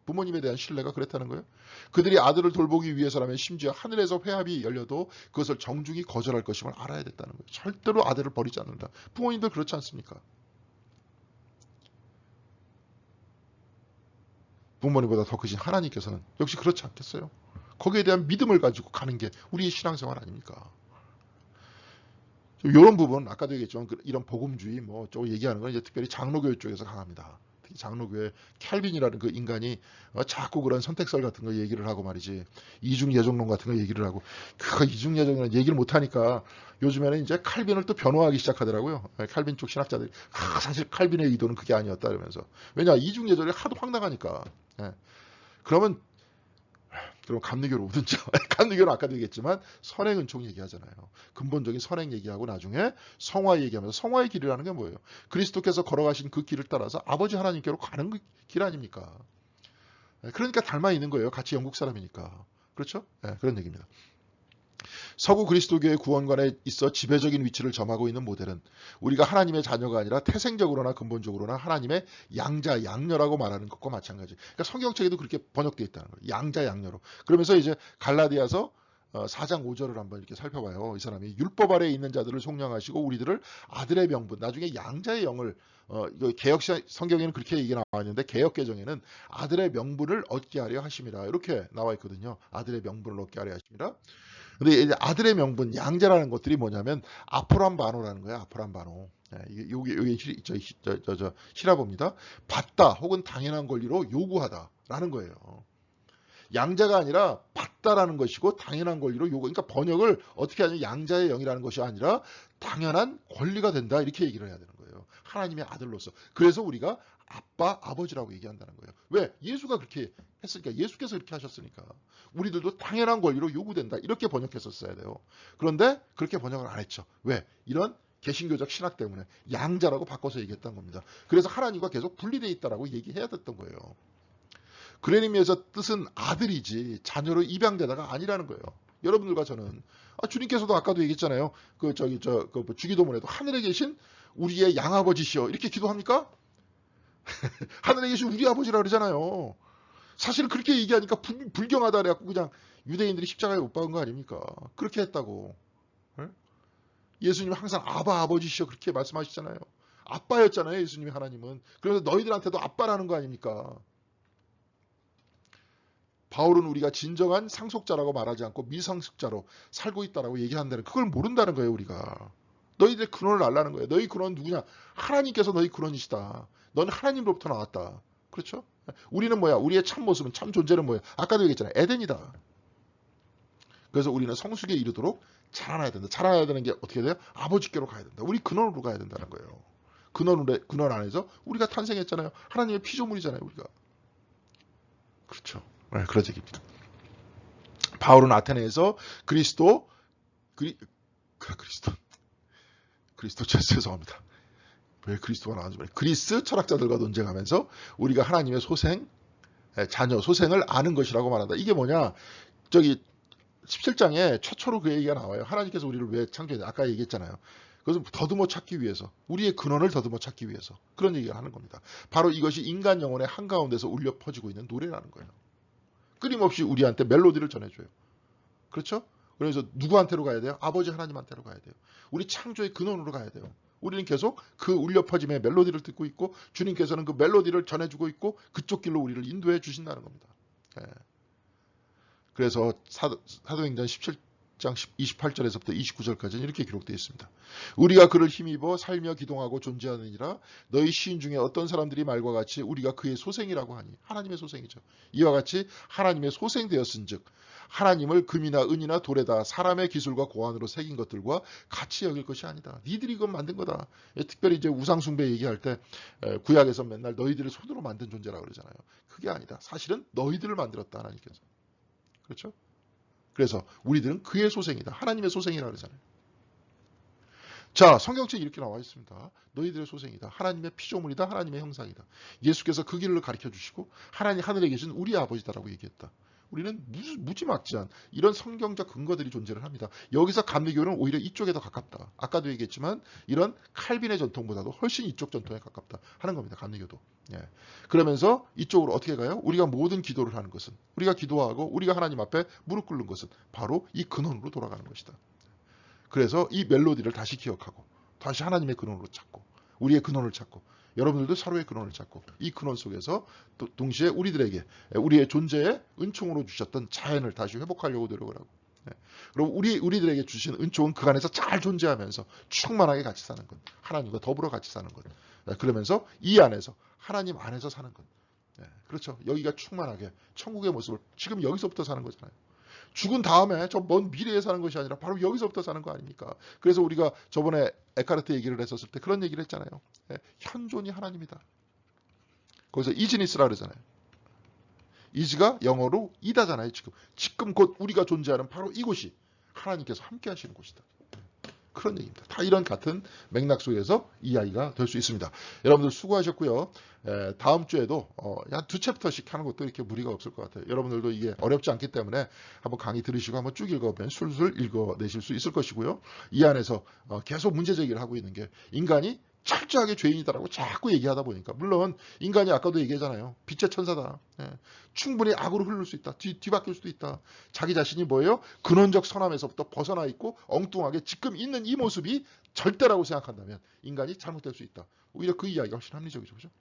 부모님에 대한 신뢰가 그랬다는 거예요. 그들이 아들을 돌보기 위해서라면 심지어 하늘에서 회합이 열려도 그것을 정중히 거절할 것임을 알아야 됐다는 거예요. 절대로 아들을 버리지 않는다. 부모님들 그렇지 않습니까? 부모님보다 더 크신 하나님께서는 역시 그렇지 않겠어요? 거기에 대한 믿음을 가지고 가는 게 우리의 신앙생활 아닙니까? 이런 부분 아까도 얘기했지만 이런 복음주의 뭐 저 얘기하는 건 이제 특별히 장로교회 쪽에서 강합니다. 특히 장로교회 캘빈이라는 그 인간이 자꾸 그런 선택설 같은 거 얘기를 하고 말이지 이중 예정론 같은 거 얘기를 하고 그 이중 예정론 얘기를 못 하니까 요즘에는 이제 칼빈을 또 변호하기 시작하더라고요. 칼빈 쪽 신학자들이 사실 칼빈의 의도는 그게 아니었다 이러면서 왜냐 이중 예정이 하도 황당하니까. 그러면 감리교로 오든지 감리교는 아까도 얘기했지만 선행은총 얘기하잖아요. 근본적인 선행 얘기하고 나중에 성화 얘기하면서 성화의 길이라는 게 뭐예요? 그리스도께서 걸어가신 그 길을 따라서 아버지 하나님께로 가는 길 아닙니까? 그러니까 닮아 있는 거예요. 같이 영국 사람이니까. 그렇죠? 그런 얘기입니다. 서구 그리스도교의 구원관에 있어 지배적인 위치를 점하고 있는 모델은 우리가 하나님의 자녀가 아니라 태생적으로나 근본적으로나 하나님의 양자, 양녀라고 말하는 것과 마찬가지. 그러니까 성경책에도 그렇게 번역되어 있다는 거예요. 양자, 양녀로. 그러면서 이제 갈라디아서 4장 5절을 한번 이렇게 살펴봐요. 이 사람이 율법 아래에 있는 자들을 속량하시고 우리들을 아들의 명분, 나중에 양자의 영을 개혁 성경에는 그렇게 얘기 나와 있는데 개혁 개정에는 아들의 명분을 얻게 하려 하심이라 이렇게 나와 있거든요. 아들의 명분을 얻게 하려 하심이라. 근데 이제 아들의 명분, 양자라는 것들이 뭐냐면 아포란바노라는 거야. 아포란바노. 요게 히라보입니다. 받다 혹은 당연한 권리로 요구하다라는 거예요. 양자가 아니라 받다라는 것이고 당연한 권리로 요구. 그러니까 번역을 어떻게 하냐면 양자의 영이라는 것이 아니라 당연한 권리가 된다 이렇게 얘기를 해야 되는 거예요. 하나님의 아들로서. 그래서 우리가 아빠, 아버지라고 얘기한다는 거예요. 왜? 예수가 그렇게 했으니까. 예수께서 그렇게 하셨으니까. 우리들도 당연한 권리로 요구된다. 이렇게 번역했었어야 돼요. 그런데 그렇게 번역을 안 했죠. 왜? 이런 개신교적 신학 때문에 양자라고 바꿔서 얘기했던 겁니다. 그래서 하나님과 계속 분리되어 있다라고 얘기해야 됐던 거예요. 그런 의미에서 뜻은 아들이지 자녀로 입양되다가 아니라는 거예요. 여러분들과 저는 주님께서도 아까도 얘기했잖아요. 주기도문에도 하늘에 계신 우리의 양아버지시여 이렇게 기도합니까? 하늘에 계신 우리 아버지라 그러잖아요. 사실은 그렇게 얘기하니까 불경하다 그래갖고 그냥 유대인들이 십자가에 못 박은 거 아닙니까? 그렇게 했다고. 예? 예수님은 항상 아바 아버지시여 그렇게 말씀하시잖아요. 아빠였잖아요. 예수님이 하나님은. 그래서 너희들한테도 아빠라는 거 아닙니까? 바울은 우리가 진정한 상속자라고 말하지 않고 미상속자로 살고 있다라고 얘기한다는 그걸 모른다는 거예요. 우리가. 너희들의 근원을 알라는 거예요. 너희 근원은 누구냐? 하나님께서 너희 근원이시다. 너는 하나님으로부터 나왔다. 그렇죠? 우리는 뭐야? 우리의 참 모습은 참 존재는 뭐야? 아까도 얘기했잖아요. 에덴이다. 그래서 우리는 성숙에 이르도록 자라나야 된다. 자라나야 되는 게 어떻게 돼요? 아버지께로 가야 된다. 우리 근원으로 가야 된다는 거예요. 근원 안에서 우리가 탄생했잖아요. 하나님의 피조물이잖아요. 우리가. 그렇죠. 네, 그런 얘기입니다. 바울은 아테네에서 그리스도 죄송합니다. 왜 그리스도가 나왔는지 모르겠어요. 그리스 철학자들과 논쟁하면서 우리가 하나님의 자녀, 소생을 아는 것이라고 말한다. 이게 뭐냐? 저기 17장에 최초로 그 얘기가 나와요. 하나님께서 우리를 왜 창조했냐? 아까 얘기했잖아요. 그것을 더듬어 찾기 위해서, 우리의 근원을 더듬어 찾기 위해서 그런 얘기를 하는 겁니다. 바로 이것이 인간 영혼의 한가운데서 울려 퍼지고 있는 노래라는 거예요. 끊임없이 우리한테 멜로디를 전해줘요. 그렇죠? 그래서 누구한테로 가야 돼요? 아버지 하나님한테로 가야 돼요. 우리 창조의 근원으로 가야 돼요. 우리는 계속 그 울려 퍼짐의 멜로디를 듣고 있고 주님께서는 그 멜로디를 전해주고 있고 그쪽 길로 우리를 인도해 주신다는 겁니다. 예. 그래서 사도행전 17장 28절에서부터 29절까지는 이렇게 기록되어 있습니다. 우리가 그를 힘입어 살며 기동하고 존재하느니라. 너희 시인 중에 어떤 사람들이 말과 같이 우리가 그의 소생이라고 하니. 하나님의 소생이죠. 이와 같이 하나님의 소생되었은즉 하나님을 금이나 은이나 돌에다 사람의 기술과 고안으로 새긴 것들과 같이 여길 것이 아니다. 니들이 이건 만든 거다. 특별히 이제 우상숭배 얘기할 때 구약에서 맨날 너희들을 손으로 만든 존재라고 그러잖아요. 그게 아니다. 사실은 너희들을 만들었다. 하나님께서. 그렇죠? 그래서 우리들은 그의 소생이다. 하나님의 소생이라 그러잖아요. 자, 성경책에 이렇게 나와 있습니다. 너희들의 소생이다. 하나님의 피조물이다. 하나님의 형상이다. 예수께서 그 길을 가르쳐 주시고 하나님 하늘에 계신 우리 아버지다라고 얘기했다. 우리는 무지막지한 이런 성경적 근거들이 존재를 합니다. 여기서 감리교는 오히려 이쪽에 더 가깝다. 아까도 얘기했지만 이런 칼빈의 전통보다도 훨씬 이쪽 전통에 가깝다 하는 겁니다. 감리교도. 예. 그러면서 이쪽으로 어떻게 가요? 우리가 모든 기도를 하는 것은, 우리가 기도하고 우리가 하나님 앞에 무릎 꿇는 것은 바로 이 근원으로 돌아가는 것이다. 그래서 이 멜로디를 다시 기억하고 다시 하나님의 근원으로 찾고 우리의 근원을 찾고 여러분들도 서로의 근원을 찾고 이 근원 속에서 또 동시에 우리들에게 우리의 존재에 은총으로 주셨던 자연을 다시 회복하려고 노력을 하고, 그리고 우리들에게 주신 은총은 그 안에서 잘 존재하면서 충만하게 같이 사는 것, 하나님과 더불어 같이 사는 것, 그러면서 이 안에서 하나님 안에서 사는 것. 그렇죠. 여기가 충만하게 천국의 모습을 지금 여기서부터 사는 거잖아요. 죽은 다음에 저 먼 미래에 사는 것이 아니라 바로 여기서부터 사는 거 아닙니까? 그래서 우리가 저번에 에카르트 얘기를 했었을 때 그런 얘기를 했잖아요. 현존이 하나님이다. 거기서 이즈니스라 그러잖아요. 이즈가 영어로 이다잖아요. 지금 곧 우리가 존재하는 바로 이곳이 하나님께서 함께 하시는 곳이다. 그런 얘기입니다. 다 이런 같은 맥락 속에서 이야기가 될 수 있습니다. 여러분들 수고하셨고요. 다음 주에도 한 2챕터씩 하는 것도 이렇게 무리가 없을 것 같아요. 여러분들도 이게 어렵지 않기 때문에 한번 강의 들으시고 한번 쭉 읽어보면 술술 읽어내실 수 있을 것이고요. 이 안에서 계속 문제 제기를 하고 있는 게 인간이 철저하게 죄인이다라고 자꾸 얘기하다 보니까, 물론 인간이 아까도 얘기하잖아요. 빛의 천사다. 충분히 악으로 흐를 수 있다. 뒤바뀔 수도 있다. 자기 자신이 뭐예요? 근원적 선함에서부터 벗어나 있고 엉뚱하게 지금 있는 이 모습이 절대라고 생각한다면 인간이 잘못될 수 있다. 오히려 그 이야기가 훨씬 합리적이죠. 그죠?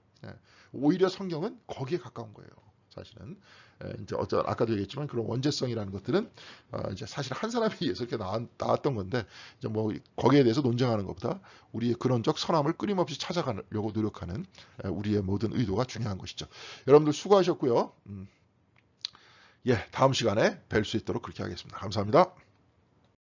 오히려 성경은 거기에 가까운 거예요. 사실은 이제 아까도 얘기했지만 그런 원죄성이라는 것들은 이제 사실 한 사람에 의해서 이렇게 나왔던 건데, 이제 뭐 거기에 대해서 논쟁하는 것보다 우리의 근원적 선함을 끊임없이 찾아가려고 노력하는 우리의 모든 의도가 중요한 것이죠. 여러분들 수고하셨고요. 다음 시간에 뵐 수 있도록 그렇게 하겠습니다. 감사합니다.